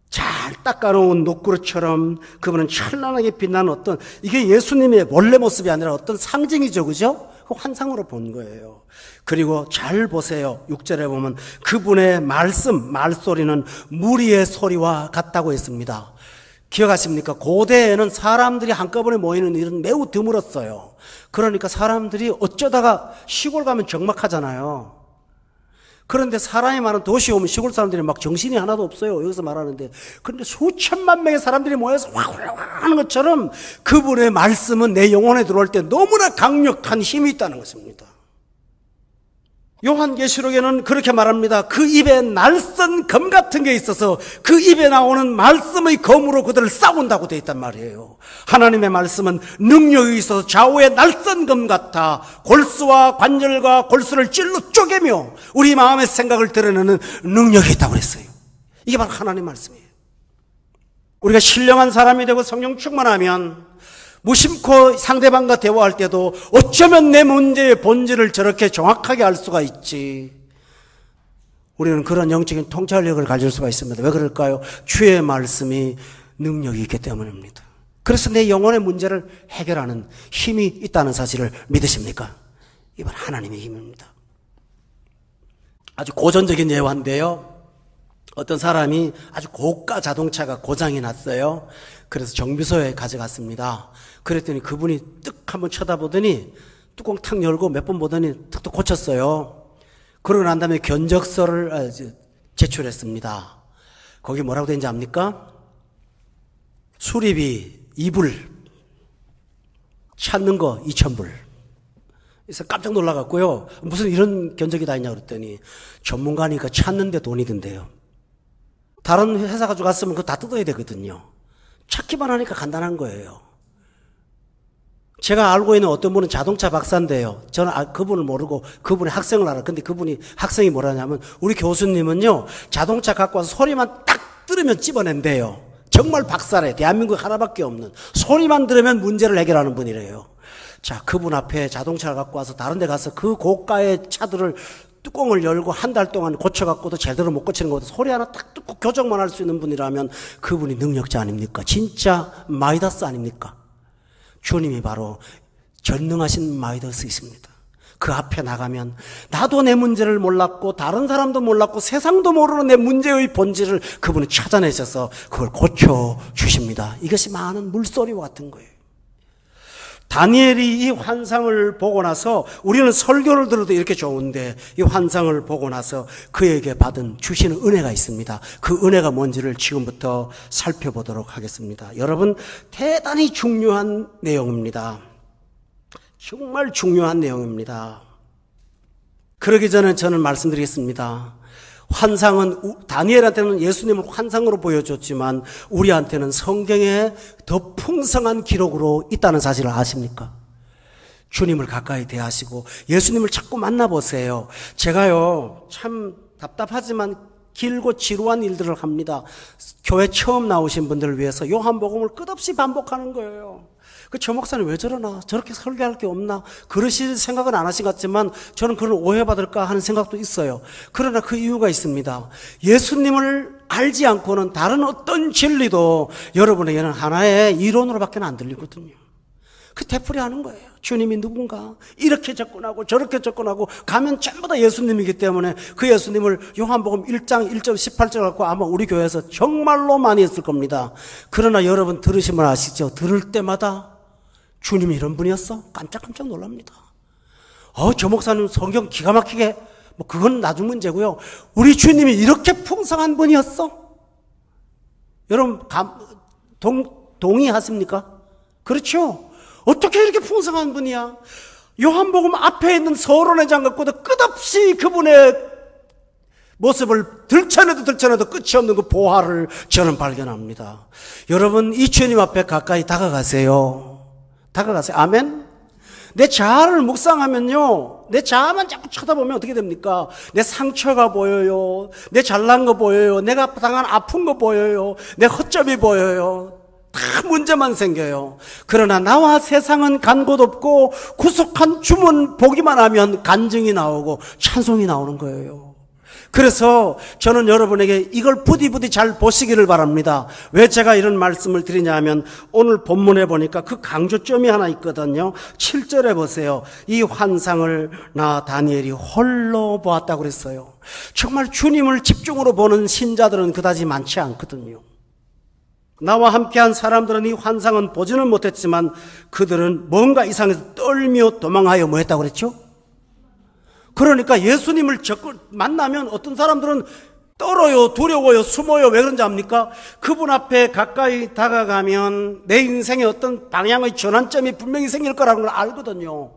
잘 닦아놓은 놋그릇처럼 그분은 찬란하게 빛나는 어떤, 이게 예수님의 원래 모습이 아니라 어떤 상징이죠, 그죠? 그 환상으로 본 거예요. 그리고 잘 보세요. 6절에 보면 그분의 말소리는 무리의 소리와 같다고 했습니다. 기억하십니까? 고대에는 사람들이 한꺼번에 모이는 일은 매우 드물었어요. 그러니까 사람들이 어쩌다가 시골 가면 적막하잖아요. 그런데 사람이 많은 도시 오면 시골 사람들이 막 정신이 하나도 없어요. 여기서 말하는데. 그런데 수천만 명의 사람들이 모여서 확 하는 것처럼 그분의 말씀은 내 영혼에 들어올 때 너무나 강력한 힘이 있다는 것입니다. 요한계시록에는 그렇게 말합니다. 그 입에 날선 검 같은 게 있어서 그 입에 나오는 말씀의 검으로 그들을 싸운다고 되어 있단 말이에요. 하나님의 말씀은 능력이 있어서 좌우의 날선 검 같아 골수와 관절과 골수를 찔러 쪼개며 우리 마음의 생각을 드러내는 능력이 있다고 그랬어요. 이게 바로 하나님의 말씀이에요. 우리가 신령한 사람이 되고 성령 충만하면 무심코 상대방과 대화할 때도 어쩌면 내 문제의 본질을 저렇게 정확하게 알 수가 있지. 우리는 그런 영적인 통찰력을 가질 수가 있습니다. 왜 그럴까요? 주의 말씀이 능력이 있기 때문입니다. 그래서 내 영혼의 문제를 해결하는 힘이 있다는 사실을 믿으십니까? 이건 하나님의 힘입니다. 아주 고전적인 예화인데요. 어떤 사람이 아주 고가 자동차가 고장이 났어요. 그래서 정비소에 가져갔습니다. 그랬더니 그분이 뜩 한번 쳐다보더니 뚜껑 탁 열고 몇 번 보더니 탁 고쳤어요. 그러고 난 다음에 견적서를 제출했습니다. 거기 뭐라고 되는지 압니까? 수리비 2불, 찾는 거 2,000불. 그래서 깜짝 놀라갖고요. 무슨 이런 견적이 다 있냐 그랬더니 전문가니까 찾는데 돈이 든대요. 다른 회사 가지고 갔으면 그거 다 뜯어야 되거든요. 찾기만 하니까 간단한 거예요. 제가 알고 있는 어떤 분은 자동차 박사인데요. 저는 그분을 모르고 그분의 학생을 알아. 근데 그분이 학생이 뭐라냐면 우리 교수님은요. 자동차 갖고 와서 소리만 딱 들으면 집어낸대요. 정말 박사래. 대한민국에 하나밖에 없는. 소리만 들으면 문제를 해결하는 분이래요. 자, 그분 앞에 자동차를 갖고 와서 다른 데 가서 그 고가의 차들을 뚜껑을 열고 한 달 동안 고쳐갖고도 제대로 못 고치는 것도 소리 하나 딱 듣고 교정만 할 수 있는 분이라면 그분이 능력자 아닙니까? 진짜 마이다스 아닙니까? 주님이 바로 전능하신 마이다스이십니다. 그 앞에 나가면 나도 내 문제를 몰랐고 다른 사람도 몰랐고 세상도 모르는 내 문제의 본질을 그분이 찾아내셔서 그걸 고쳐주십니다. 이것이 많은 물소리와 같은 거예요. 다니엘이 이 환상을 보고 나서 우리는 설교를 들어도 이렇게 좋은데 이 환상을 보고 나서 그에게 받은 주시는 은혜가 있습니다. 그 은혜가 뭔지를 지금부터 살펴보도록 하겠습니다. 여러분, 대단히 중요한 내용입니다. 정말 중요한 내용입니다. 그러기 전에 저는 말씀드리겠습니다. 환상은 다니엘한테는 예수님을 환상으로 보여줬지만 우리한테는 성경에 더 풍성한 기록으로 있다는 사실을 아십니까? 주님을 가까이 대하시고 예수님을 자꾸 만나보세요. 제가요 참 답답하지만 길고 지루한 일들을 합니다. 교회 처음 나오신 분들을 위해서 요한복음을 끝없이 반복하는 거예요. 저 목사님 왜 저러나? 저렇게 설교할 게 없나? 그러실 생각은 안 하신 것 같지만 저는 그걸 오해받을까 하는 생각도 있어요. 그러나 그 이유가 있습니다. 예수님을 알지 않고는 다른 어떤 진리도 여러분에게는 하나의 이론으로밖에 안 들리거든요. 그 되풀이하는 거예요. 주님이 누군가 이렇게 접근하고 저렇게 접근하고 가면 전부 다 예수님이기 때문에 그 예수님을 요한복음 1장 1절 18절 갖고 아마 우리 교회에서 정말로 많이 했을 겁니다. 그러나 여러분 들으시면 아시죠? 들을 때마다 주님이 이런 분이었어? 깜짝깜짝 놀랍니다. 저 목사님 성경 기가 막히게, 그건 나중 문제고요. 우리 주님이 이렇게 풍성한 분이었어? 여러분 동의하십니까? 그렇죠? 어떻게 이렇게 풍성한 분이야? 요한복음 앞에 있는 서론의 장각보다 끝없이 그분의 모습을 들춰내도 끝이 없는 그 보화를 저는 발견합니다. 여러분, 이 주님 앞에 가까이 다가가세요. 다가가세요. 아멘? 내 자아를 묵상하면요, 내 자아만 자꾸 쳐다보면 어떻게 됩니까? 내 상처가 보여요. 내 잘난 거 보여요. 내가 당한 아픈 거 보여요. 내 허점이 보여요. 다 문제만 생겨요. 그러나 나와 세상은 간 곳 없고 구속한 주문 보기만 하면 간증이 나오고 찬송이 나오는 거예요. 그래서 저는 여러분에게 이걸 부디부디 잘 보시기를 바랍니다. 왜 제가 이런 말씀을 드리냐면 오늘 본문에 보니까 그 강조점이 하나 있거든요. 7절에 보세요. 이 환상을 나 다니엘이 홀로 보았다고 그랬어요. 정말 주님을 집중으로 보는 신자들은 그다지 많지 않거든요. 나와 함께한 사람들은 이 환상은 보지는 못했지만 그들은 뭔가 이상해서 떨며 도망하여 뭐 했다고 그랬죠? 그러니까 예수님을 만나면 어떤 사람들은 떨어요, 두려워요, 숨어요. 왜 그런지 압니까? 그분 앞에 가까이 다가가면 내 인생의 어떤 방향의 전환점이 분명히 생길 거라는 걸 알거든요.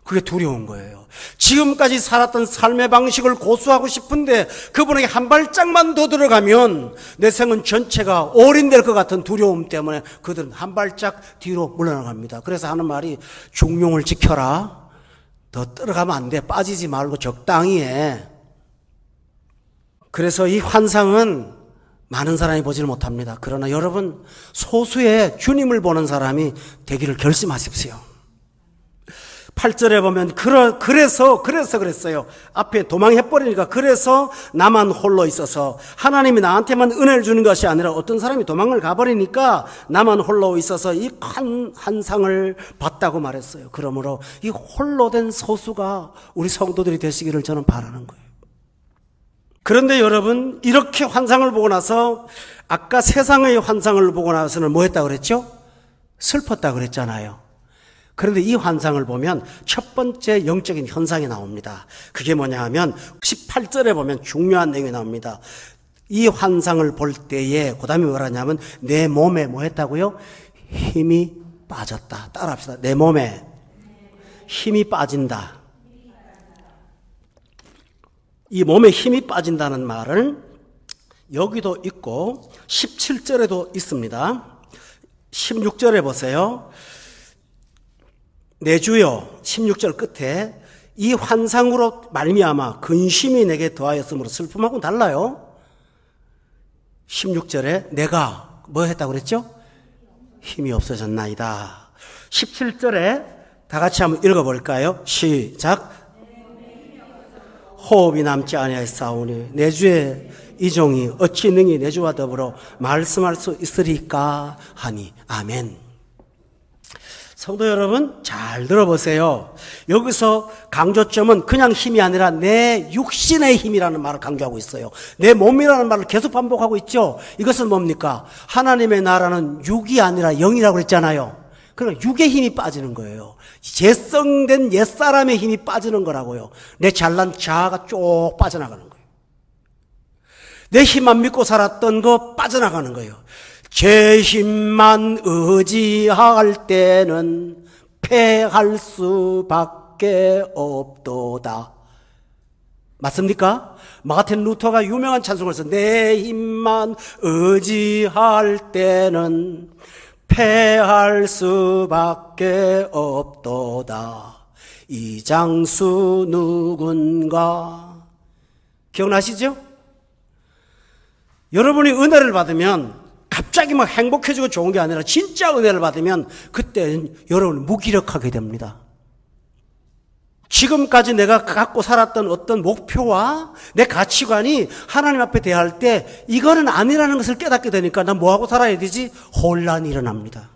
그게 두려운 거예요. 지금까지 살았던 삶의 방식을 고수하고 싶은데 그분에게 한 발짝만 더 들어가면 내 생은 전체가 올인될 것 같은 두려움 때문에 그들은 한 발짝 뒤로 물러나갑니다. 그래서 하는 말이 중용을 지켜라. 더 들어가면 안 돼. 빠지지 말고 적당히 해. 그래서 이 환상은 많은 사람이 보지를 못합니다. 그러나 여러분, 소수의 주님을 보는 사람이 되기를 결심하십시오. 8절에 보면 그래서 그랬어요. 앞에 도망해버리니까 그래서 나만 홀로 있어서 하나님이 나한테만 은혜를 주는 것이 아니라 어떤 사람이 도망을 가버리니까 나만 홀로 있어서 이 환상을 봤다고 말했어요. 그러므로 이 홀로 된 소수가 우리 성도들이 되시기를 저는 바라는 거예요. 그런데 여러분, 이렇게 환상을 보고 나서 아까 세상의 환상을 보고 나서는 뭐 했다고 그랬죠? 슬펐다고 그랬잖아요. 그런데 이 환상을 보면 첫 번째 영적인 현상이 나옵니다. 그게 뭐냐 하면 18절에 보면 중요한 내용이 나옵니다. 이 환상을 볼 때에 그 다음에 뭐라냐면 내 몸에 뭐 했다고요? 힘이 빠졌다. 따라합시다. 내 몸에 힘이 빠진다. 이 몸에 힘이 빠진다는 말은 여기도 있고 17절에도 있습니다. 16절에 보세요. 내 주여, 16절 끝에 이 환상으로 말미암아 근심이 내게 더하였으므로 슬픔하고는 달라요. 16절에 내가 뭐 했다고 그랬죠? 힘이 없어졌나이다. 17절에 다 같이 한번 읽어볼까요? 시작. 호흡이 남지 아니하였사오니 내 주의 이 종이 어찌 능히 내 주와 더불어 말씀할 수 있으리까 하니. 아멘. 성도 여러분, 잘 들어보세요. 여기서 강조점은 그냥 힘이 아니라 내 육신의 힘이라는 말을 강조하고 있어요. 내 몸이라는 말을 계속 반복하고 있죠. 이것은 뭡니까? 하나님의 나라는 육이 아니라 영이라고 그랬잖아요. 그러니까 육의 힘이 빠지는 거예요. 재성된 옛사람의 힘이 빠지는 거라고요. 내 잘난 자아가 쭉 빠져나가는 거예요. 내 힘만 믿고 살았던 거 빠져나가는 거예요. 제 힘만 의지할 때는 패할 수밖에 없도다. 맞습니까? 마틴 루터가 유명한 찬송을 써서 내 힘만 의지할 때는 패할 수밖에 없도다. 이 장수 누군가. 기억나시죠? 여러분이 은혜를 받으면 갑자기 막 행복해지고 좋은 게 아니라 진짜 은혜를 받으면 그때는 여러분 무기력하게 됩니다. 지금까지 내가 갖고 살았던 어떤 목표와 내 가치관이 하나님 앞에 대할 때 이거는 아니라는 것을 깨닫게 되니까 난 뭐하고 살아야 되지? 혼란이 일어납니다.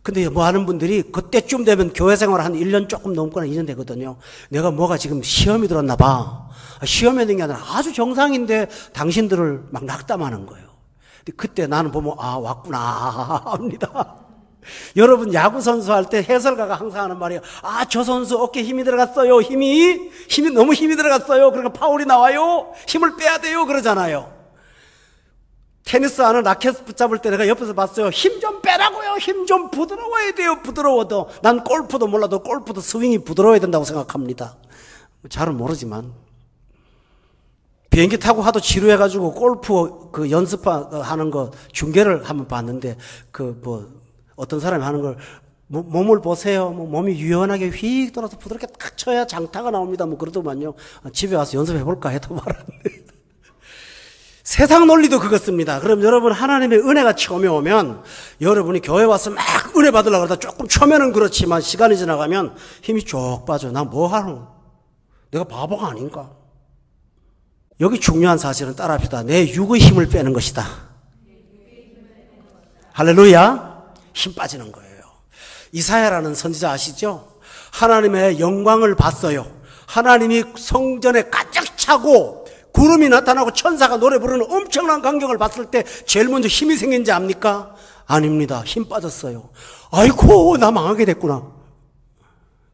근데 뭐 하는 분들이 그때쯤 되면 교회 생활 한 1년 조금 넘거나 2년 되거든요. 내가 뭐가 지금 시험이 들었나 봐. 시험에 든 게 아니라 아주 정상인데 당신들을 막 낙담하는 거예요. 근데 그때 나는 보면 아 왔구나 합니다. 여러분 야구 선수 할 때 해설가가 항상 하는 말이에요. 아, 저 선수 어깨에 힘이 들어갔어요. 힘이 너무 힘이 들어갔어요. 그러니까 파울이 나와요. 힘을 빼야 돼요. 그러잖아요. 테니스 하는 라켓 붙잡을 때 내가 옆에서 봤어요. 힘 좀 빼라고요. 힘 좀 부드러워야 돼요. 부드러워도. 난 골프도 몰라도 골프도 스윙이 부드러워야 된다고 생각합니다. 잘은 모르지만. 비행기 타고 하도 지루해가지고 골프 그 연습하는 거 중계를 한번 봤는데 어떤 사람이 하는 걸 몸을 보세요. 몸이 유연하게 휙 돌아서 부드럽게 탁 쳐야 장타가 나옵니다. 그러더만요. 집에 와서 연습해볼까 해도 말았는데. 세상 논리도 그렇습니다. 그럼 여러분 하나님의 은혜가 처음에 오면 여러분이 교회 와서 막 은혜 받으려고 그러다 조금 처음에는 그렇지만 시간이 지나가면 힘이 쭉 빠져. 나 뭐 하노? 내가 바보가 아닌가? 여기 중요한 사실은 따라합시다. 내 육의 힘을 빼는 것이다. 할렐루야. 힘 빠지는 거예요. 이사야라는 선지자 아시죠? 하나님의 영광을 봤어요. 하나님이 성전에 가득 차고 구름이 나타나고 천사가 노래 부르는 엄청난 광경을 봤을 때 제일 먼저 힘이 생긴지 압니까? 아닙니다. 힘 빠졌어요. 아이고 나 망하게 됐구나.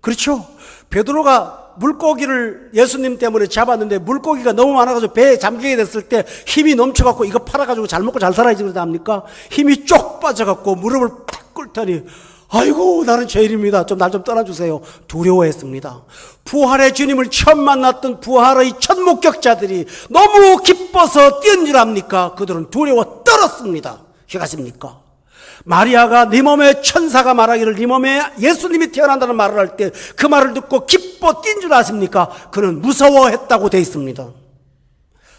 그렇죠? 베드로가 물고기를 예수님 때문에 잡았는데 물고기가 너무 많아가지고 배에 잠기게 됐을 때 힘이 넘쳐갖고 이거 팔아가지고 잘 먹고 잘 살아야지 그러다 합니까? 힘이 쪽 빠져갖고 무릎을 탁 꿇더니 아이고 나는 죄인입니다. 날 좀 떠나주세요. 두려워했습니다. 부활의 주님을 처음 만났던 부활의 첫 목격자들이 너무 기뻐서 뛴 줄 압니까? 그들은 두려워 떨었습니다. 기억하십니까? 마리아가 네 몸에 천사가 말하기를 네 몸에 예수님이 태어난다는 말을 할 때 그 말을 듣고 기뻐 뛴 줄 아십니까? 그는 무서워했다고 되어 있습니다.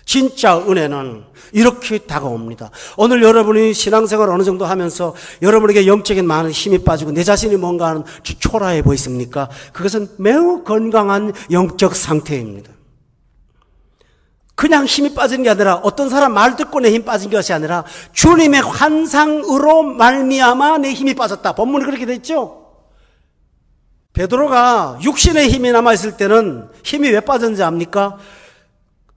진짜 은혜는 이렇게 다가옵니다. 오늘 여러분이 신앙생활을 어느 정도 하면서 여러분에게 영적인 많은 힘이 빠지고 내 자신이 뭔가 하는 초라해 보이십니까? 그것은 매우 건강한 영적 상태입니다. 그냥 힘이 빠진 게 아니라 어떤 사람 말 듣고 내 힘 빠진 것이 아니라 주님의 환상으로 말미암아 내 힘이 빠졌다. 본문이 그렇게 돼 있죠. 베드로가 육신의 힘이 남아있을 때는 힘이 왜 빠졌는지 압니까?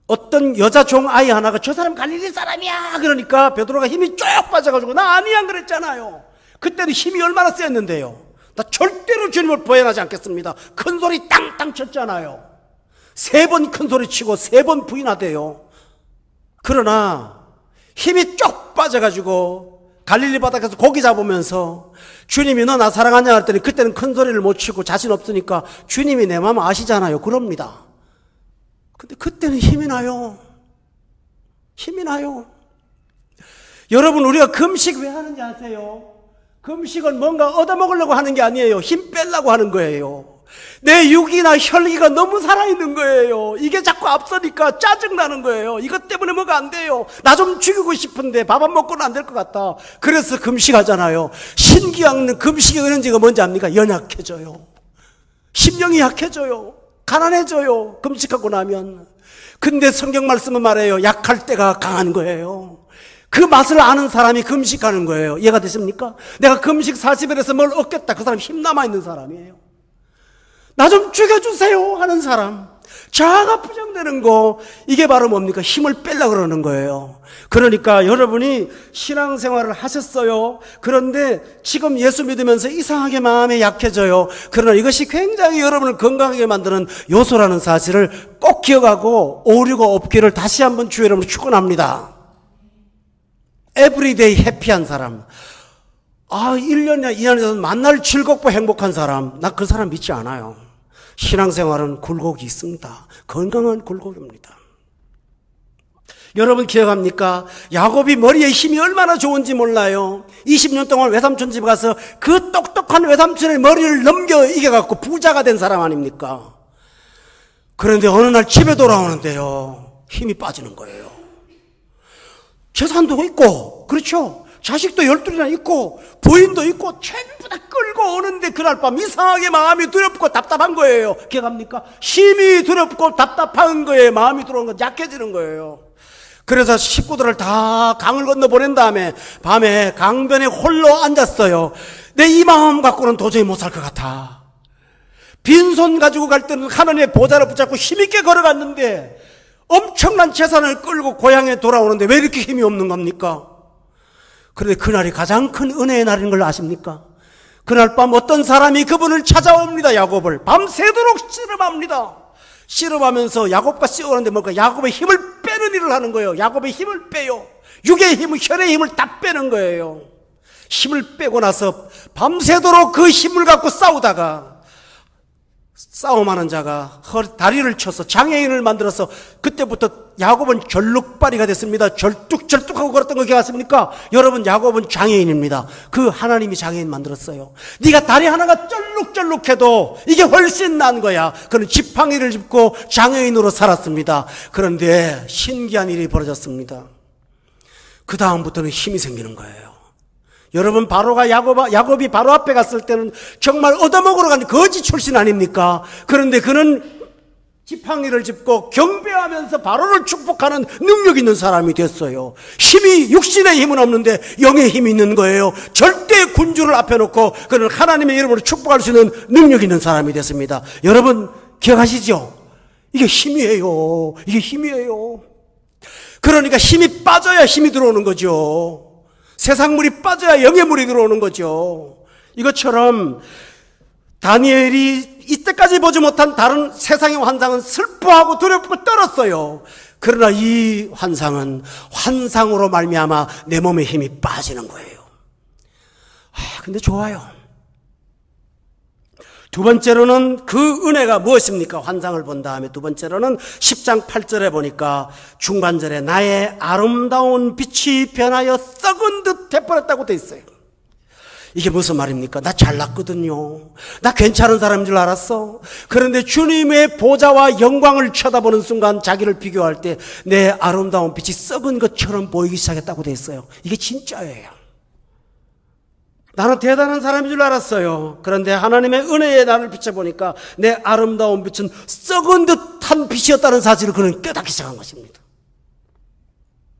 어떤 여자 종 아이 하나가 저 사람 갈릴리 사람이야 그러니까 베드로가 힘이 쭉 빠져가지고 나 아니야 그랬잖아요. 그때는 힘이 얼마나 셌는데요. 나 절대로 주님을 부인하지 않겠습니다. 큰 소리 땅땅 쳤잖아요. 3번 큰 소리 치고 3번 부인하대요. 그러나 힘이 쭉 빠져가지고 갈릴리 바닥에서 고기 잡으면서 주님이 너 나 사랑하냐 했더니 그때는 큰 소리를 못 치고 자신 없으니까 주님이 내 마음 아시잖아요. 그럽니다. 근데 그때는 힘이 나요. 힘이 나요. 여러분 우리가 금식 왜 하는지 아세요? 금식은 뭔가 얻어먹으려고 하는 게 아니에요. 힘 빼려고 하는 거예요. 내 육이나 혈기가 너무 살아있는 거예요. 이게 자꾸 앞서니까 짜증나는 거예요. 이것 때문에 뭐가 안 돼요. 나 좀 죽이고 싶은데 밥 안 먹고는 안 될 것 같다. 그래서 금식하잖아요. 신기한 금식의 은혜가 뭔지 압니까? 연약해져요. 심령이 약해져요. 가난해져요. 금식하고 나면. 근데 성경 말씀은 말해요. 약할 때가 강한 거예요. 그 맛을 아는 사람이 금식하는 거예요. 이해가 되십니까? 내가 금식 40일 해서 뭘 얻겠다. 그 사람 힘 남아있는 사람이에요. 나 좀 죽여주세요 하는 사람. 자아가 부정되는 거. 이게 바로 뭡니까? 힘을 빼려고 그러는 거예요. 그러니까 여러분이 신앙생활을 하셨어요. 그런데 지금 예수 믿으면서 이상하게 마음이 약해져요. 그러나 이것이 굉장히 여러분을 건강하게 만드는 요소라는 사실을 꼭 기억하고 오류가 없기를 다시 한번 주의 이름으로 축원합니다. 에브리데이 해피한 사람. 1년이나 2년이나 만날 즐겁고 행복한 사람. 나 그 사람 믿지 않아요. 신앙생활은 굴곡이 있습니다. 건강한 굴곡입니다. 여러분 기억합니까? 야곱이 머리에 힘이 얼마나 좋은지 몰라요. 20년 동안 외삼촌 집에 가서 그 똑똑한 외삼촌의 머리를 넘겨 이겨갖고 부자가 된 사람 아닙니까? 그런데 어느 날 집에 돌아오는데요. 힘이 빠지는 거예요. 재산도 있고, 그렇죠? 자식도 12이나 있고 부인도 있고 전부 다 끌고 오는데 그날 밤 이상하게 마음이 두렵고 답답한 거예요. 기억합니까? 힘이 두렵고 답답한 거예요. 마음이 들어오는 건 약해지는 거예요. 그래서 식구들을 다 강을 건너 보낸 다음에 밤에 강변에 홀로 앉았어요. 내 이 마음 갖고는 도저히 못 살 것 같아. 빈손 가지고 갈 때는 하나님의 보좌를 붙잡고 힘있게 걸어갔는데 엄청난 재산을 끌고 고향에 돌아오는데 왜 이렇게 힘이 없는 겁니까? 그런데 그날이 가장 큰 은혜의 날인 걸 아십니까? 그날 밤 어떤 사람이 그분을 찾아옵니다. 야곱을 밤새도록 씨름합니다. 씨름하면서 야곱과 싸우는데 뭘까? 야곱의 힘을 빼는 일을 하는 거예요. 야곱의 힘을 빼요. 육의 힘을, 혈의 힘을 다 빼는 거예요. 힘을 빼고 나서 밤새도록 그 힘을 갖고 싸우다가 싸움하는 자가 다리를 쳐서 장애인을 만들어서 그때부터 야곱은 절룩발이가 됐습니다. 절뚝절뚝하고 걸었던 거 기억하십니까? 여러분, 야곱은 장애인입니다. 그 하나님이 장애인 만들었어요. 네가 다리 하나가 쩔룩쩔룩해도 이게 훨씬 나은 거야. 그는 지팡이를 짚고 장애인으로 살았습니다. 그런데 신기한 일이 벌어졌습니다. 그 다음부터는 힘이 생기는 거예요. 여러분, 바로가 야곱이 바로 앞에 갔을 때는 정말 얻어먹으러 간 거지 출신 아닙니까? 그런데 그는 지팡이를 짚고 경배하면서 바로를 축복하는 능력 있는 사람이 됐어요. 힘이, 육신의 힘은 없는데 영의 힘이 있는 거예요. 절대 군주를 앞에 놓고 그는 하나님의 이름으로 축복할 수 있는 능력 있는 사람이 됐습니다. 여러분, 기억하시죠? 이게 힘이에요. 이게 힘이에요. 그러니까 힘이 빠져야 힘이 들어오는 거죠. 세상물이 빠져야 영의 물이 들어오는 거죠. 이것처럼 다니엘이 이때까지 보지 못한 다른 세상의 환상은 슬퍼하고 두렵고 떨었어요. 그러나 이 환상은 환상으로 말미암아 내 몸에 힘이 빠지는 거예요. 근데 좋아요. 두 번째로는 그 은혜가 무엇입니까? 환상을 본 다음에 두 번째로는 10장 8절에 보니까 중반절에 나의 아름다운 빛이 변하여 썩은 듯 해버렸다고 돼 있어요. 이게 무슨 말입니까? 나 잘났거든요. 나 괜찮은 사람인 줄 알았어. 그런데 주님의 보좌와 영광을 쳐다보는 순간 자기를 비교할 때 내 아름다운 빛이 썩은 것처럼 보이기 시작했다고 돼 있어요. 이게 진짜예요. 나는 대단한 사람인 줄 알았어요. 그런데 하나님의 은혜에 나를 비춰보니까 내 아름다운 빛은 썩은 듯한 빛이었다는 사실을 그는 깨닫기 시작한 것입니다.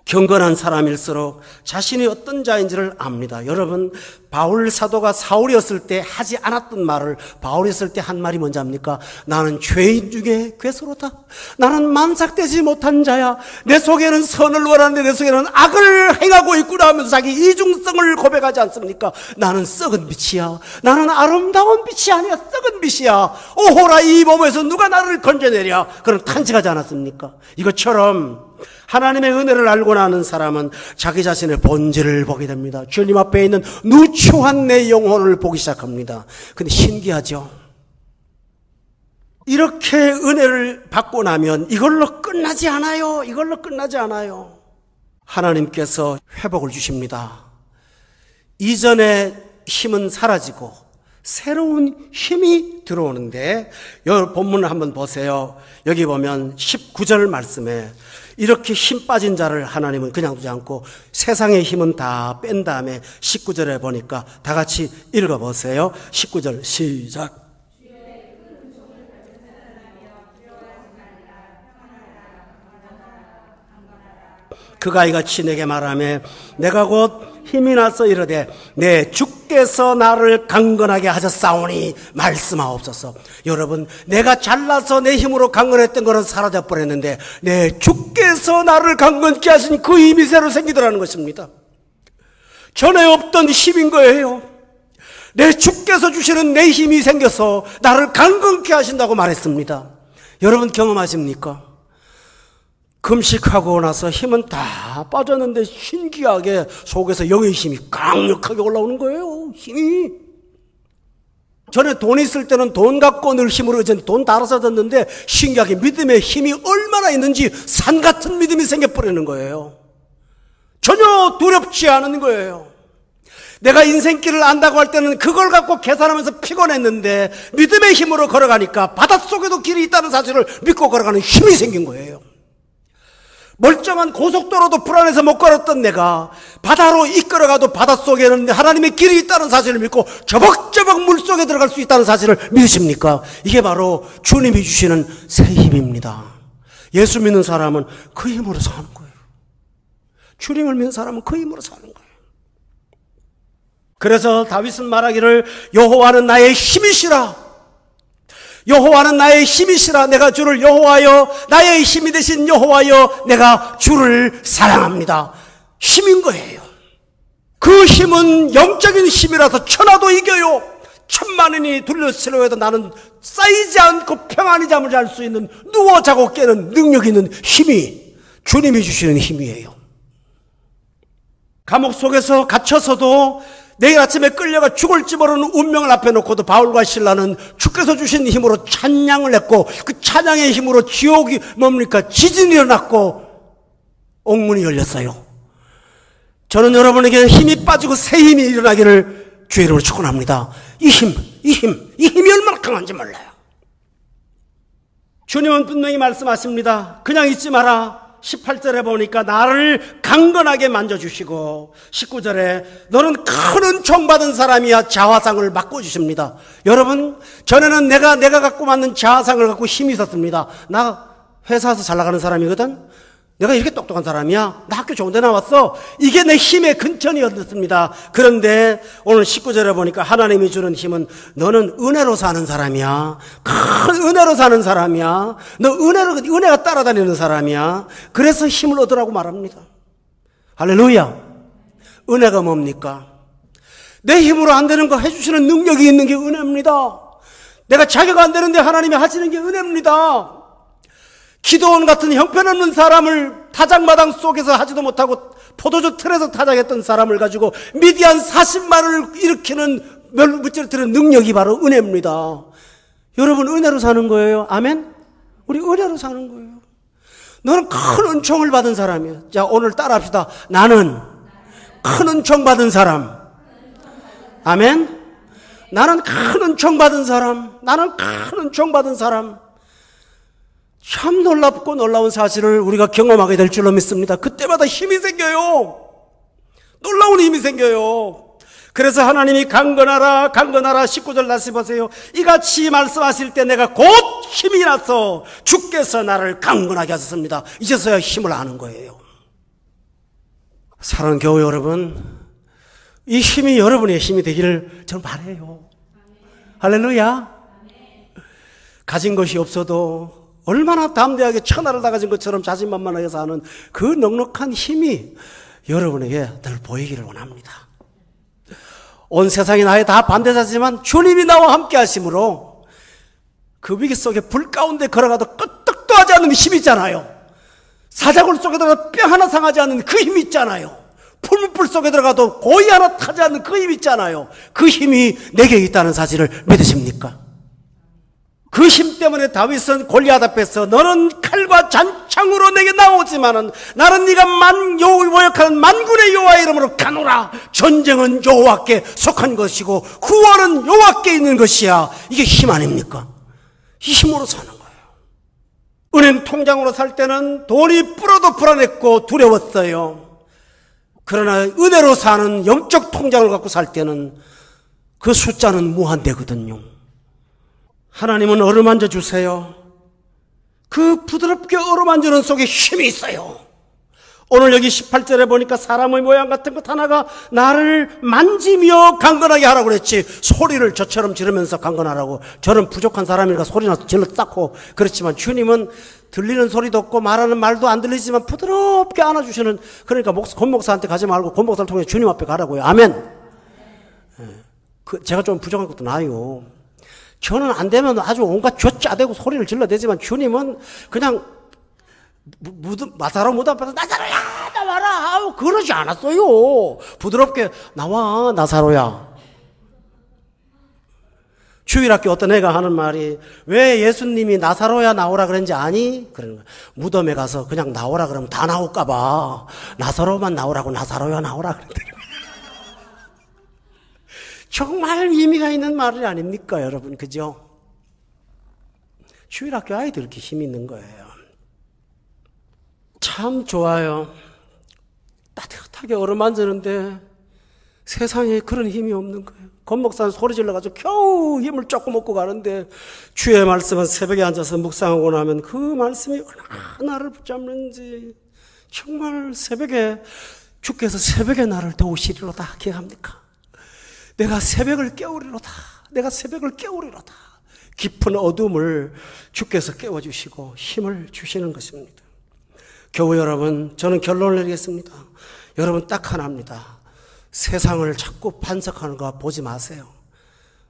경건한 사람일수록 자신이 어떤 자인지를 압니다. 여러분, 바울 사도가 사울이었을 때 하지 않았던 말을 바울이었을 때 한 말이 뭔지 압니까? 나는 죄인 중에 괴수로다. 나는 만삭되지 못한 자야. 내 속에는 선을 원하는데 내 속에는 악을 행하고 있구나 하면서 자기 이중성을 고백하지 않습니까? 나는 썩은 빛이야. 나는 아름다운 빛이 아니야. 썩은 빛이야. 오호라, 이 몸에서 누가 나를 건져내랴. 그런 탄식하지 않았습니까? 이것처럼 하나님의 은혜를 알고 나는 사람은 자기 자신의 본질을 보게 됩니다. 주님 앞에 있는 누추한 내 영혼을 보기 시작합니다. 근데 신기하죠? 이렇게 은혜를 받고 나면 이걸로 끝나지 않아요. 이걸로 끝나지 않아요. 하나님께서 회복을 주십니다. 이전의 힘은 사라지고 새로운 힘이 들어오는데, 이 본문을 한번 보세요. 여기 보면 19절 말씀에 이렇게 힘 빠진 자를 하나님은 그냥 두지 않고 세상의 힘은 다 뺀 다음에 19절에 보니까 다 같이 읽어보세요. 19절 시작. 그가 이같이 내게 말하며 내가 곧 힘이 나서 이르되 내 주께서 나를 강건하게 하셨사오니 말씀하옵소서. 여러분, 내가 잘나서 내 힘으로 강건했던 거는 사라져 버렸는데 내 주께서 나를 강건케 하신 그 힘이 새로 생기더라는 것입니다. 전에 없던 힘인 거예요. 내 주께서 주시는 내 힘이 생겨서 나를 강건케 하신다고 말했습니다. 여러분, 경험하십니까? 금식하고 나서 힘은 다 빠졌는데 신기하게 속에서 영의 힘이 강력하게 올라오는 거예요. 힘이. 전에 돈 있을 때는 돈 갖고 늘 힘으로 이제 돈 다 알아서졌는데 신기하게 믿음의 힘이 얼마나 있는지 산 같은 믿음이 생겨버리는 거예요. 전혀 두렵지 않은 거예요. 내가 인생길을 안다고 할 때는 그걸 갖고 계산하면서 피곤했는데 믿음의 힘으로 걸어가니까 바닷속에도 길이 있다는 사실을 믿고 걸어가는 힘이 생긴 거예요. 멀쩡한 고속도로도 불안해서 못 걸었던 내가 바다로 이끌어가도 바닷속에는 하나님의 길이 있다는 사실을 믿고 저벅저벅 물속에 들어갈 수 있다는 사실을 믿으십니까? 이게 바로 주님이 주시는 새 힘입니다. 예수 믿는 사람은 그 힘으로 사는 거예요. 주님을 믿는 사람은 그 힘으로 사는 거예요. 그래서 다윗은 말하기를 여호와는 나의 힘이시라. 여호와는 나의 힘이시라. 내가 주를 여호와여, 나의 힘이 되신 여호와여, 내가 주를 사랑합니다. 힘인 거예요. 그 힘은 영적인 힘이라서 천하도 이겨요. 천만인이 둘러치려 해도 나는 쌓이지 않고 평안히 잠을 잘 수 있는, 누워 자고 깨는 능력 있는 힘이 주님이 주시는 힘이에요. 감옥 속에서 갇혀서도 내일 아침에 끌려가 죽을지 모르는 운명을 앞에 놓고도 바울과 실라는 주께서 주신 힘으로 찬양을 했고, 그 찬양의 힘으로 지옥이 뭡니까? 지진이 일어났고 옥문이 열렸어요. 저는 여러분에게 힘이 빠지고 새 힘이 일어나기를 주의 이름으로 축원합니다. 이 힘이 얼마나 강한지 몰라요. 주님은 분명히 말씀하십니다. 그냥 있지 마라. 18절에 보니까 나를 강건하게 만져주시고, 19절에 너는 큰 은총 받은 사람이야 자화상을 바꿔주십니다. 여러분, 전에는 내가 갖고 맞는 자화상을 갖고 힘이 있었습니다. 나 회사에서 잘 나가는 사람이거든. 내가 이렇게 똑똑한 사람이야. 나 학교 좋은 데 나왔어. 이게 내 힘의 근천이었습니다. 그런데 오늘 19절에 보니까 하나님이 주는 힘은 너는 은혜로 사는 사람이야. 큰 은혜로 사는 사람이야. 너 은혜가 따라다니는 사람이야. 그래서 힘을 얻으라고 말합니다. 할렐루야. 은혜가 뭡니까? 내 힘으로 안 되는 거 해주시는 능력이 있는 게 은혜입니다. 내가 자격 안 되는데 하나님이 하시는 게 은혜입니다. 기도원 같은 형편없는 사람을 타작마당 속에서 하지도 못하고 포도주 틀에서 타작했던 사람을 가지고 미디안 40만을 일으키는 무찌르뜨리는 능력이 바로 은혜입니다. 여러분, 은혜로 사는 거예요. 아멘? 우리 은혜로 사는 거예요. 너는 큰 은총을 받은 사람이야. 자, 오늘 따라합시다. 나는 큰 은총 받은 사람. 아멘? 나는 큰 은총 받은 사람. 나는 큰 은총 받은 사람. 참 놀랍고 놀라운 사실을 우리가 경험하게 될 줄로 믿습니다. 그때마다 힘이 생겨요. 놀라운 힘이 생겨요. 그래서 하나님이 강건하라 19절 다시 보세요. 이같이 말씀하실 때 내가 곧 힘이 나서 주께서 나를 강건하게 하셨습니다. 이제서야 힘을 아는 거예요. 사랑하는 교회 여러분, 이 힘이 여러분의 힘이 되기를 저는 바라요. 할렐루야. 가진 것이 없어도 얼마나 담대하게 천하를 다 가진 것처럼 자신만만하게 사는 그 넉넉한 힘이 여러분에게 늘 보이기를 원합니다. 온 세상이 나에 다 반대자지만 주님이 나와 함께 하심으로 그 위기 속에 불 가운데 걸어가도 끄떡도 하지 않는 힘이 있잖아요. 사자굴 속에 들어가도 뼈 하나 상하지 않는 그 힘이 있잖아요. 풀무불 속에 들어가도 고이 하나 타지 않는 그 힘이 있잖아요. 그 힘이 내게 있다는 사실을 믿으십니까? 그 힘 때문에 다윗은 골리앗 앞에서 너는 칼과 잔창으로 내게 나오지만은 나는 네가 모욕하는 만군의 여호와의 이름으로 가노라. 전쟁은 여호와께 속한 것이고 구원은 여호와께 있는 것이야. 이게 힘 아닙니까? 이 힘으로 사는 거예요. 은행 통장으로 살 때는 돈이 불어도 불안했고 두려웠어요. 그러나 은혜로 사는 영적 통장을 갖고 살 때는 그 숫자는 무한대거든요. 하나님은 어루만져 주세요. 그 부드럽게 어루만지는 속에 힘이 있어요. 오늘 여기 18절에 보니까 사람의 모양 같은 것 하나가 나를 만지며 강건하게 하라고 그랬지. 소리를 저처럼 지르면서 강건하라고. 저는 부족한 사람이니까 소리나 질러 쌓고 그렇지만 주님은 들리는 소리도 없고 말하는 말도 안 들리지만 부드럽게 안아주시는, 그러니까 권목사한테 가지 말고 권목사를 통해 주님 앞에 가라고요. 아멘. 제가 좀 부족한 것도 나요. 저는 안 되면 아주 온갖 쥐어짜대고 소리를 질러대지만 주님은 그냥 마사로 무덤 앞에서 나사로야 나와라 아우 그러지 않았어요. 부드럽게 나와 나사로야. 주일학교 어떤 애가 하는 말이 왜 예수님이 나사로야 나오라 그랬는지 아니? 그러는 거야. 무덤에 가서 그냥 나오라 그러면 다 나올까 봐 나사로만 나오라고 나사로야 나오라 그랬더니 정말 의미가 있는 말이 아닙니까, 여러분? 그죠? 주일학교 아이들 이렇게 힘이 있는 거예요. 참 좋아요. 따뜻하게 어루만지는데 세상에 그런 힘이 없는 거예요. 권목사는 소리 질러가지고 겨우 힘을 조금 얻고 가는데 주의 말씀은 새벽에 앉아서 묵상하고 나면 그 말씀이 얼마나 나를 붙잡는지, 정말 새벽에 주께서 새벽에 나를 도우시리로다 기억합니까? 내가 새벽을 깨우리로다. 내가 새벽을 깨우리로다. 깊은 어둠을 주께서 깨워주시고 힘을 주시는 것입니다. 교우 여러분, 저는 결론을 내리겠습니다. 여러분 딱 하나입니다. 세상을 자꾸 반석하는 거 보지 마세요.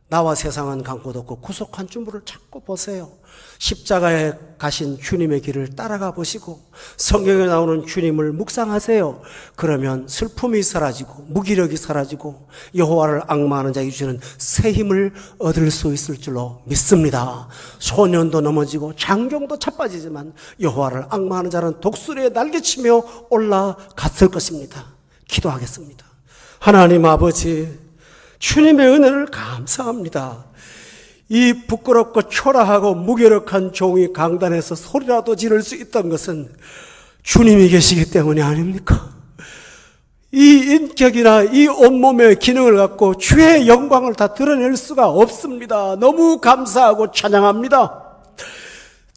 나와 세상은 강고도 없고 구속한 주물을 자꾸 보세요. 십자가에 가신 주님의 길을 따라가 보시고 성경에 나오는 주님을 묵상하세요. 그러면 슬픔이 사라지고 무기력이 사라지고 여호와를 앙마하는 자에게 주시는 새 힘을 얻을 수 있을 줄로 믿습니다. 소년도 넘어지고 장경도 자빠지지만 여호와를 앙마하는 자는 독수리에 날개치며 올라갔을 것입니다. 기도하겠습니다. 하나님 아버지, 주님의 은혜를 감사합니다. 이 부끄럽고 초라하고 무기력한 종이 강단에서 소리라도 지를 수 있던 것은 주님이 계시기 때문이 아닙니까? 이 인격이나 이 온몸의 기능을 갖고 주의 영광을 다 드러낼 수가 없습니다. 너무 감사하고 찬양합니다.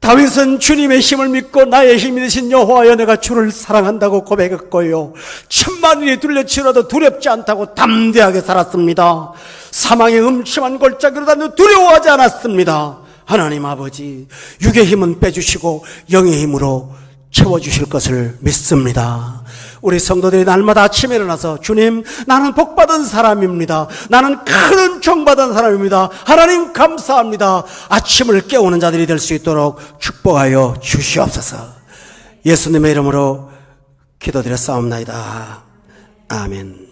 다윗은 주님의 힘을 믿고 나의 힘이 되신 여호와여 내가 주를 사랑한다고 고백했고요, 천만인이 둘러치더라도 두렵지 않다고 담대하게 살았습니다. 사망의 음침한 골짜기로 다녀 두려워하지 않았습니다. 하나님 아버지, 육의 힘은 빼주시고 영의 힘으로 채워주실 것을 믿습니다. 우리 성도들이 날마다 아침에 일어나서 주님, 나는 복받은 사람입니다. 나는 큰 종받은 사람입니다. 하나님 감사합니다. 아침을 깨우는 자들이 될 수 있도록 축복하여 주시옵소서. 예수님의 이름으로 기도드렸사옵나이다. 아멘.